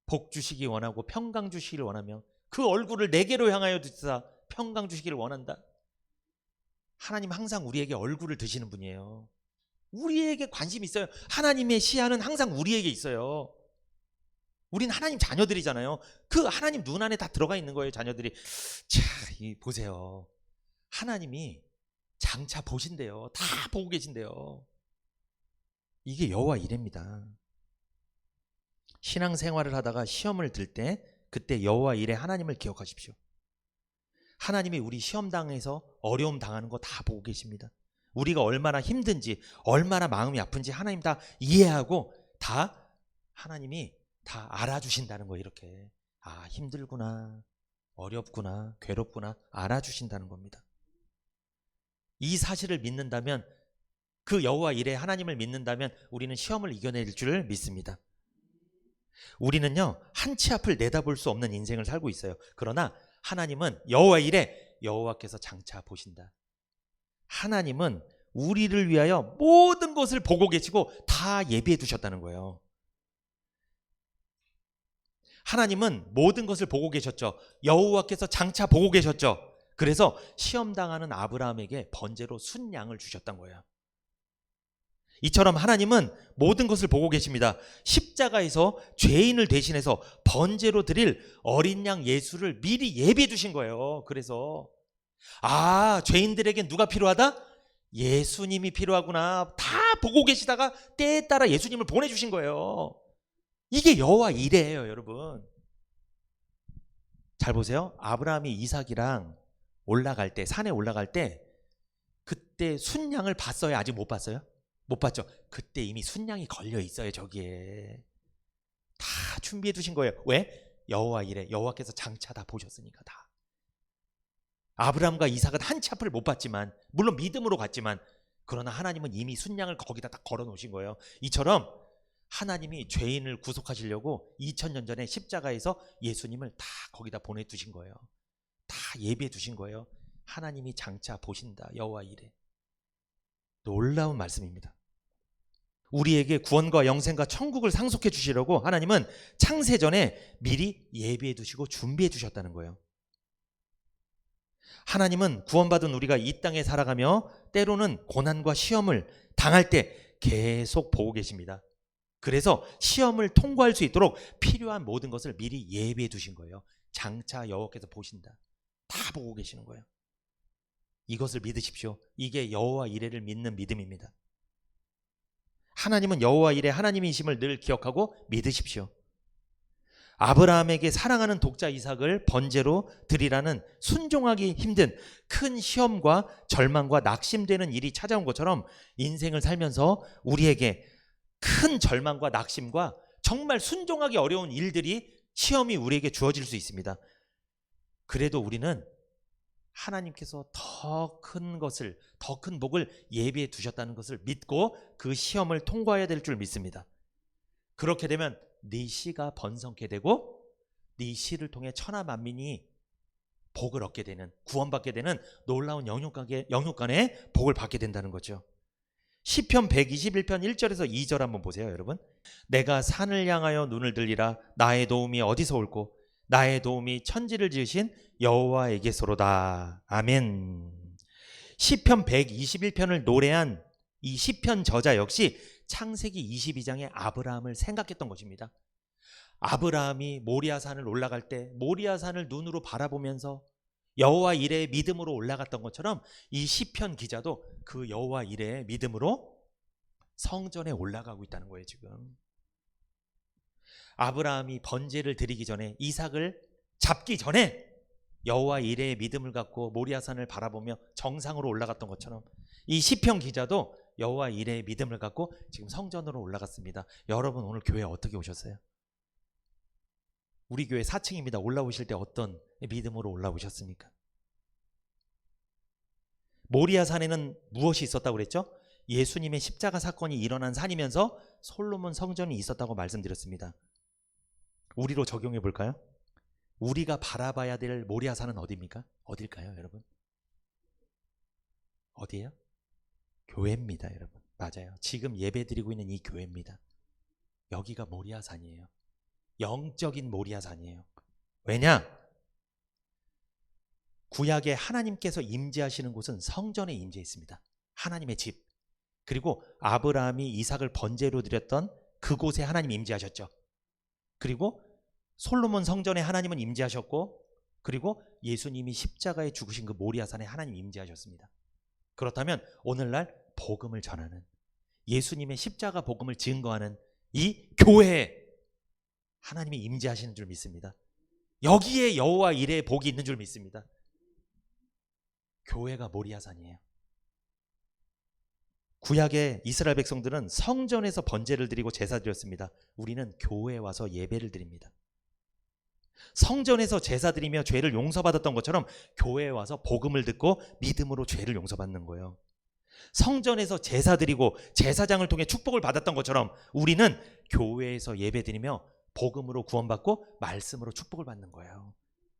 복 주시기 원하고 평강 주시기를 원하며 그 얼굴을 내게로 향하여 두사 평강 주시기를 원한다. 하나님 항상 우리에게 얼굴을 드시는 분이에요. 우리에게 관심이 있어요. 하나님의 시야는 항상 우리에게 있어요. 우린 하나님 자녀들이잖아요. 그 하나님 눈 안에 다 들어가 있는 거예요, 자녀들이. 자, 보세요. 하나님이 장차 보신대요. 다 보고 계신대요. 이게 여호와 이레입니다. 신앙생활을 하다가 시험을 들 때 그때 여호와 이레 하나님을 기억하십시오. 하나님이 우리 시험당해서 어려움 당하는 거 다 보고 계십니다. 우리가 얼마나 힘든지 얼마나 마음이 아픈지 하나님 다 이해하고 다 하나님이 다 알아주신다는 거예요. 이렇게 힘들구나, 어렵구나, 괴롭구나 알아주신다는 겁니다. 이 사실을 믿는다면, 그 여호와 이레 하나님을 믿는다면 우리는 시험을 이겨낼 줄 믿습니다. 우리는요 한치 앞을 내다볼 수 없는 인생을 살고 있어요. 그러나 하나님은 여호와 이레, 여호와께서 장차 보신다. 하나님은 우리를 위하여 모든 것을 보고 계시고 다 예비해 두셨다는 거예요. 하나님은 모든 것을 보고 계셨죠. 여호와께서 장차 보고 계셨죠. 그래서 시험당하는 아브라함에게 번제로 순양을 주셨던 거예요. 이처럼 하나님은 모든 것을 보고 계십니다. 십자가에서 죄인을 대신해서 번제로 드릴 어린 양 예수를 미리 예비해 두신 거예요. 그래서 죄인들에겐 누가 필요하다? 예수님이 필요하구나. 다 보고 계시다가 때에 따라 예수님을 보내주신 거예요. 이게 여호와 이레예요, 여러분. 잘 보세요. 아브라함이 이삭이랑 올라갈 때, 산에 올라갈 때 그때 순양을 봤어요? 아직 못 봤어요? 못 봤죠? 그때 이미 순양이 걸려 있어요. 저기에 다 준비해 두신 거예요. 왜? 여호와 이레, 여호와께서 장차 다 보셨으니까. 다 아브라함과 이삭은 한치 앞을 못 봤지만, 물론 믿음으로 갔지만, 그러나 하나님은 이미 순양을 거기다 딱 걸어 놓으신 거예요. 이처럼 하나님이 죄인을 구속하시려고 2000년 전에 십자가에서 예수님을 다 거기다 보내두신 거예요. 다 예비해 두신 거예요. 하나님이 장차 보신다. 여호와 이레. 놀라운 말씀입니다. 우리에게 구원과 영생과 천국을 상속해 주시려고 하나님은 창세전에 미리 예비해 두시고 준비해 주셨다는 거예요. 하나님은 구원받은 우리가 이 땅에 살아가며 때로는 고난과 시험을 당할 때 계속 보고 계십니다. 그래서 시험을 통과할 수 있도록 필요한 모든 것을 미리 예비해 두신 거예요. 장차 여호와께서 보신다. 다 보고 계시는 거예요. 이것을 믿으십시오. 이게 여호와 이레를 믿는 믿음입니다. 하나님은 여호와 이레 하나님이심을 늘 기억하고 믿으십시오. 아브라함에게 사랑하는 독자 이삭을 번제로 드리라는 순종하기 힘든 큰 시험과 절망과 낙심되는 일이 찾아온 것처럼 인생을 살면서 우리에게 큰 절망과 낙심과 정말 순종하기 어려운 일들이, 시험이 우리에게 주어질 수 있습니다. 그래도 우리는 하나님께서 더 큰 것을, 더 큰 복을 예비해 두셨다는 것을 믿고 그 시험을 통과해야 될 줄 믿습니다. 그렇게 되면 네 씨가 번성케 되고 네 씨를 통해 천하 만민이 복을 얻게 되는, 구원받게 되는 놀라운 영육간의 복을 받게 된다는 거죠. 시편 121편 1절에서 2절 한번 보세요, 여러분. 내가 산을 향하여 눈을 들리라. 나의 도움이 어디서 올꼬? 나의 도움이 천지를 지으신 여호와에게서로다. 아멘. 시편 121편을 노래한 이 시편 저자 역시 창세기 22장의 아브라함을 생각했던 것입니다. 아브라함이 모리아산을 올라갈 때 모리아산을 눈으로 바라보면서 여호와 이레의 믿음으로 올라갔던 것처럼 이 시편 기자도 그 여호와 이레의 믿음으로 성전에 올라가고 있다는 거예요. 지금 아브라함이 번제를 드리기 전에, 이삭을 잡기 전에 여호와 이레의 믿음을 갖고 모리아산을 바라보며 정상으로 올라갔던 것처럼 이 시편 기자도 여호와 이레의 믿음을 갖고 지금 성전으로 올라갔습니다. 여러분 오늘 교회 어떻게 오셨어요? 우리 교회 4층입니다. 올라오실 때 어떤 믿음으로 올라오셨습니까? 모리아산에는 무엇이 있었다고 그랬죠? 예수님의 십자가 사건이 일어난 산이면서 솔로몬 성전이 있었다고 말씀드렸습니다. 우리로 적용해 볼까요? 우리가 바라봐야 될 모리아산은 어디입니까? 어딜까요, 여러분? 어디예요? 교회입니다, 여러분. 맞아요. 지금 예배드리고 있는 이 교회입니다. 여기가 모리아산이에요. 영적인 모리아산이에요. 왜냐? 구약에 하나님께서 임재하시는 곳은 성전에 임재했습니다. 하나님의 집. 그리고 아브라함이 이삭을 번제로 드렸던 그곳에 하나님 임재하셨죠. 그리고 솔로몬 성전에 하나님은 임재하셨고, 그리고 예수님이 십자가에 죽으신 그 모리아산에 하나님 임재하셨습니다. 그렇다면 오늘날 복음을 전하는, 예수님의 십자가 복음을 증거하는 이 교회에 하나님이 임재하시는 줄 믿습니다. 여기에 여호와 이레의 복이 있는 줄 믿습니다. 교회가 모리아산이에요. 구약의 이스라엘 백성들은 성전에서 번제를 드리고 제사 드렸습니다. 우리는 교회에 와서 예배를 드립니다. 성전에서 제사 드리며 죄를 용서받았던 것처럼 교회에 와서 복음을 듣고 믿음으로 죄를 용서받는 거예요. 성전에서 제사 드리고 제사장을 통해 축복을 받았던 것처럼 우리는 교회에서 예배 드리며 복음으로 구원받고 말씀으로 축복을 받는 거예요.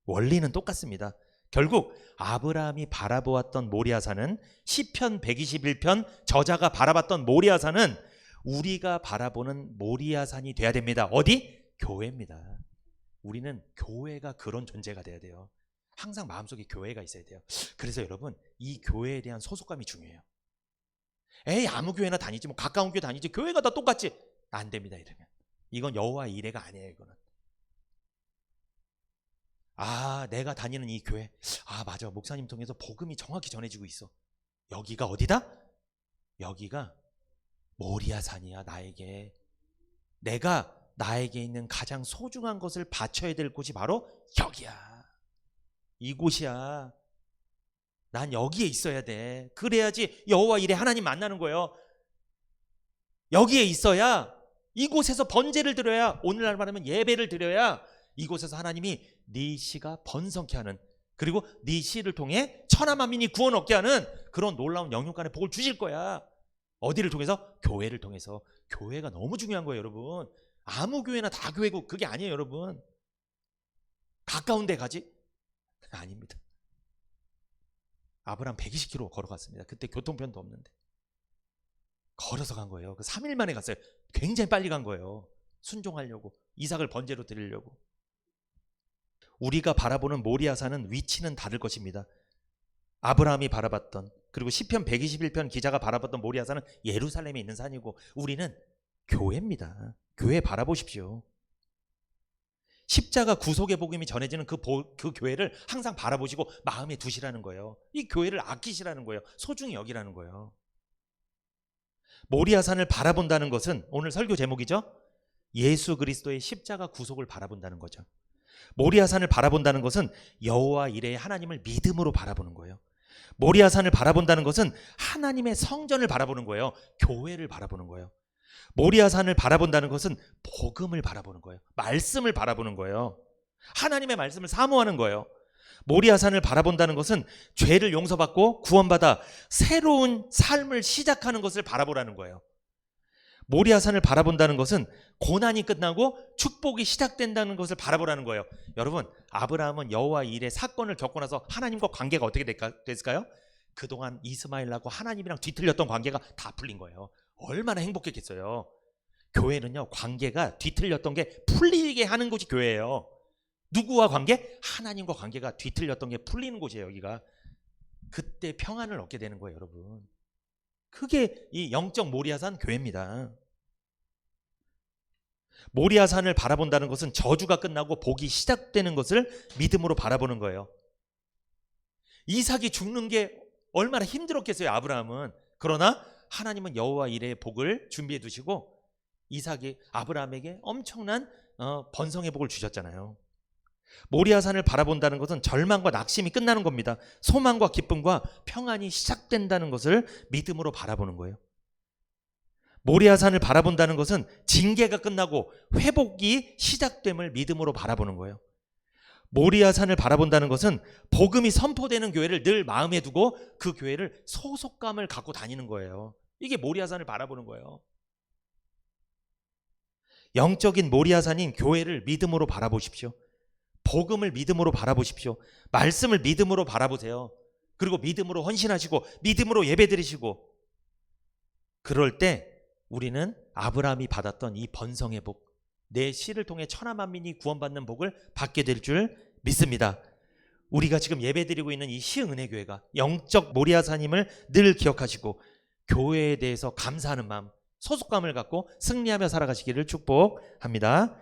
원리는 똑같습니다. 결국 아브라함이 바라보았던 모리아산은, 시편 121편 저자가 바라봤던 모리아산은 우리가 바라보는 모리아산이 돼야 됩니다. 어디? 교회입니다. 우리는 교회가 그런 존재가 돼야 돼요. 항상 마음속에 교회가 있어야 돼요. 그래서 여러분, 이 교회에 대한 소속감이 중요해요. 에이, 아무 교회나 다니지, 뭐 가까운 교회 다니지, 교회가 다 똑같지. 안 됩니다. 이러면 이건 여호와 이레가 아니에요. 이거는 내가 다니는 이 교회, 맞아, 목사님 통해서 복음이 정확히 전해지고 있어. 여기가 어디다? 여기가 모리아산이야. 내가 나에게 있는 가장 소중한 것을 바쳐야 될 곳이 바로 여기야. 이곳이야. 난 여기에 있어야 돼. 그래야지 여호와 이레 하나님 만나는 거예요. 여기에 있어야, 이곳에서 번제를 드려야, 오늘날 말하면 예배를 드려야 이곳에서 하나님이 네 씨가 번성케 하는, 그리고 네 씨를 통해 천하 만민이 구원 얻게 하는 그런 놀라운 영육간의 복을 주실 거야. 어디를 통해서? 교회를 통해서. 교회가 너무 중요한 거예요, 여러분. 아무 교회나 다 교회고 그게 아니에요, 여러분. 가까운 데 가지? 아닙니다. 아브라함 120km 걸어갔습니다. 그때 교통편도 없는데 걸어서 간 거예요. 그 3일 만에 갔어요. 굉장히 빨리 간 거예요. 순종하려고, 이삭을 번제로 드리려고. 우리가 바라보는 모리아산은 위치는 다를 것입니다. 아브라함이 바라봤던, 그리고 시편 121편 기자가 바라봤던 모리아산은 예루살렘에 있는 산이고, 우리는 교회입니다. 교회 바라보십시오. 십자가 구속의 복음이 전해지는 그 교회를 항상 바라보시고 마음에 두시라는 거예요. 이 교회를 아끼시라는 거예요. 소중히 여기라는 거예요. 모리아산을 바라본다는 것은, 오늘 설교 제목이죠, 예수 그리스도의 십자가 구속을 바라본다는 거죠. 모리아산을 바라본다는 것은 여호와 이레의 하나님을 믿음으로 바라보는 거예요. 모리아산을 바라본다는 것은 하나님의 성전을 바라보는 거예요. 교회를 바라보는 거예요. 모리아산을 바라본다는 것은 복음을 바라보는 거예요. 말씀을 바라보는 거예요. 하나님의 말씀을 사모하는 거예요. 모리아산을 바라본다는 것은 죄를 용서받고 구원받아 새로운 삶을 시작하는 것을 바라보라는 거예요. 모리아산을 바라본다는 것은 고난이 끝나고 축복이 시작된다는 것을 바라보라는 거예요. 여러분, 아브라함은 여호와 일의 사건을 겪고 나서 하나님과 관계가 어떻게 됐을까요? 그동안 이스마엘하고 하나님이랑 뒤틀렸던 관계가 다 풀린 거예요. 얼마나 행복했겠어요. 교회는요, 관계가 뒤틀렸던 게 풀리게 하는 곳이 교회예요. 누구와 관계? 하나님과 관계가 뒤틀렸던 게 풀리는 곳이에요. 여기가. 그때 평안을 얻게 되는 거예요, 여러분. 그게 이 영적 모리아산 교회입니다. 모리아산을 바라본다는 것은 저주가 끝나고 복이 시작되는 것을 믿음으로 바라보는 거예요. 이삭이 죽는 게 얼마나 힘들었겠어요, 아브라함은. 그러나 하나님은 여호와 일의 복을 준비해 두시고 이삭이 아브라함에게 엄청난 번성의 복을 주셨잖아요. 모리아산을 바라본다는 것은 절망과 낙심이 끝나는 겁니다. 소망과 기쁨과 평안이 시작된다는 것을 믿음으로 바라보는 거예요. 모리아산을 바라본다는 것은 징계가 끝나고 회복이 시작됨을 믿음으로 바라보는 거예요. 모리아산을 바라본다는 것은 복음이 선포되는 교회를 늘 마음에 두고 그 교회를 소속감을 갖고 다니는 거예요. 이게 모리아산을 바라보는 거예요. 영적인 모리아산인 교회를 믿음으로 바라보십시오. 복음을 믿음으로 바라보십시오. 말씀을 믿음으로 바라보세요. 그리고 믿음으로 헌신하시고 믿음으로 예배드리시고, 그럴 때 우리는 아브라함이 받았던 이 번성의 복, 내 씨를 통해 천하 만민이 구원받는 복을 받게 될 줄 믿습니다. 우리가 지금 예배드리고 있는 이 시흥은혜교회가 영적 모리아산임을 늘 기억하시고 교회에 대해서 감사하는 마음, 소속감을 갖고 승리하며 살아가시기를 축복합니다.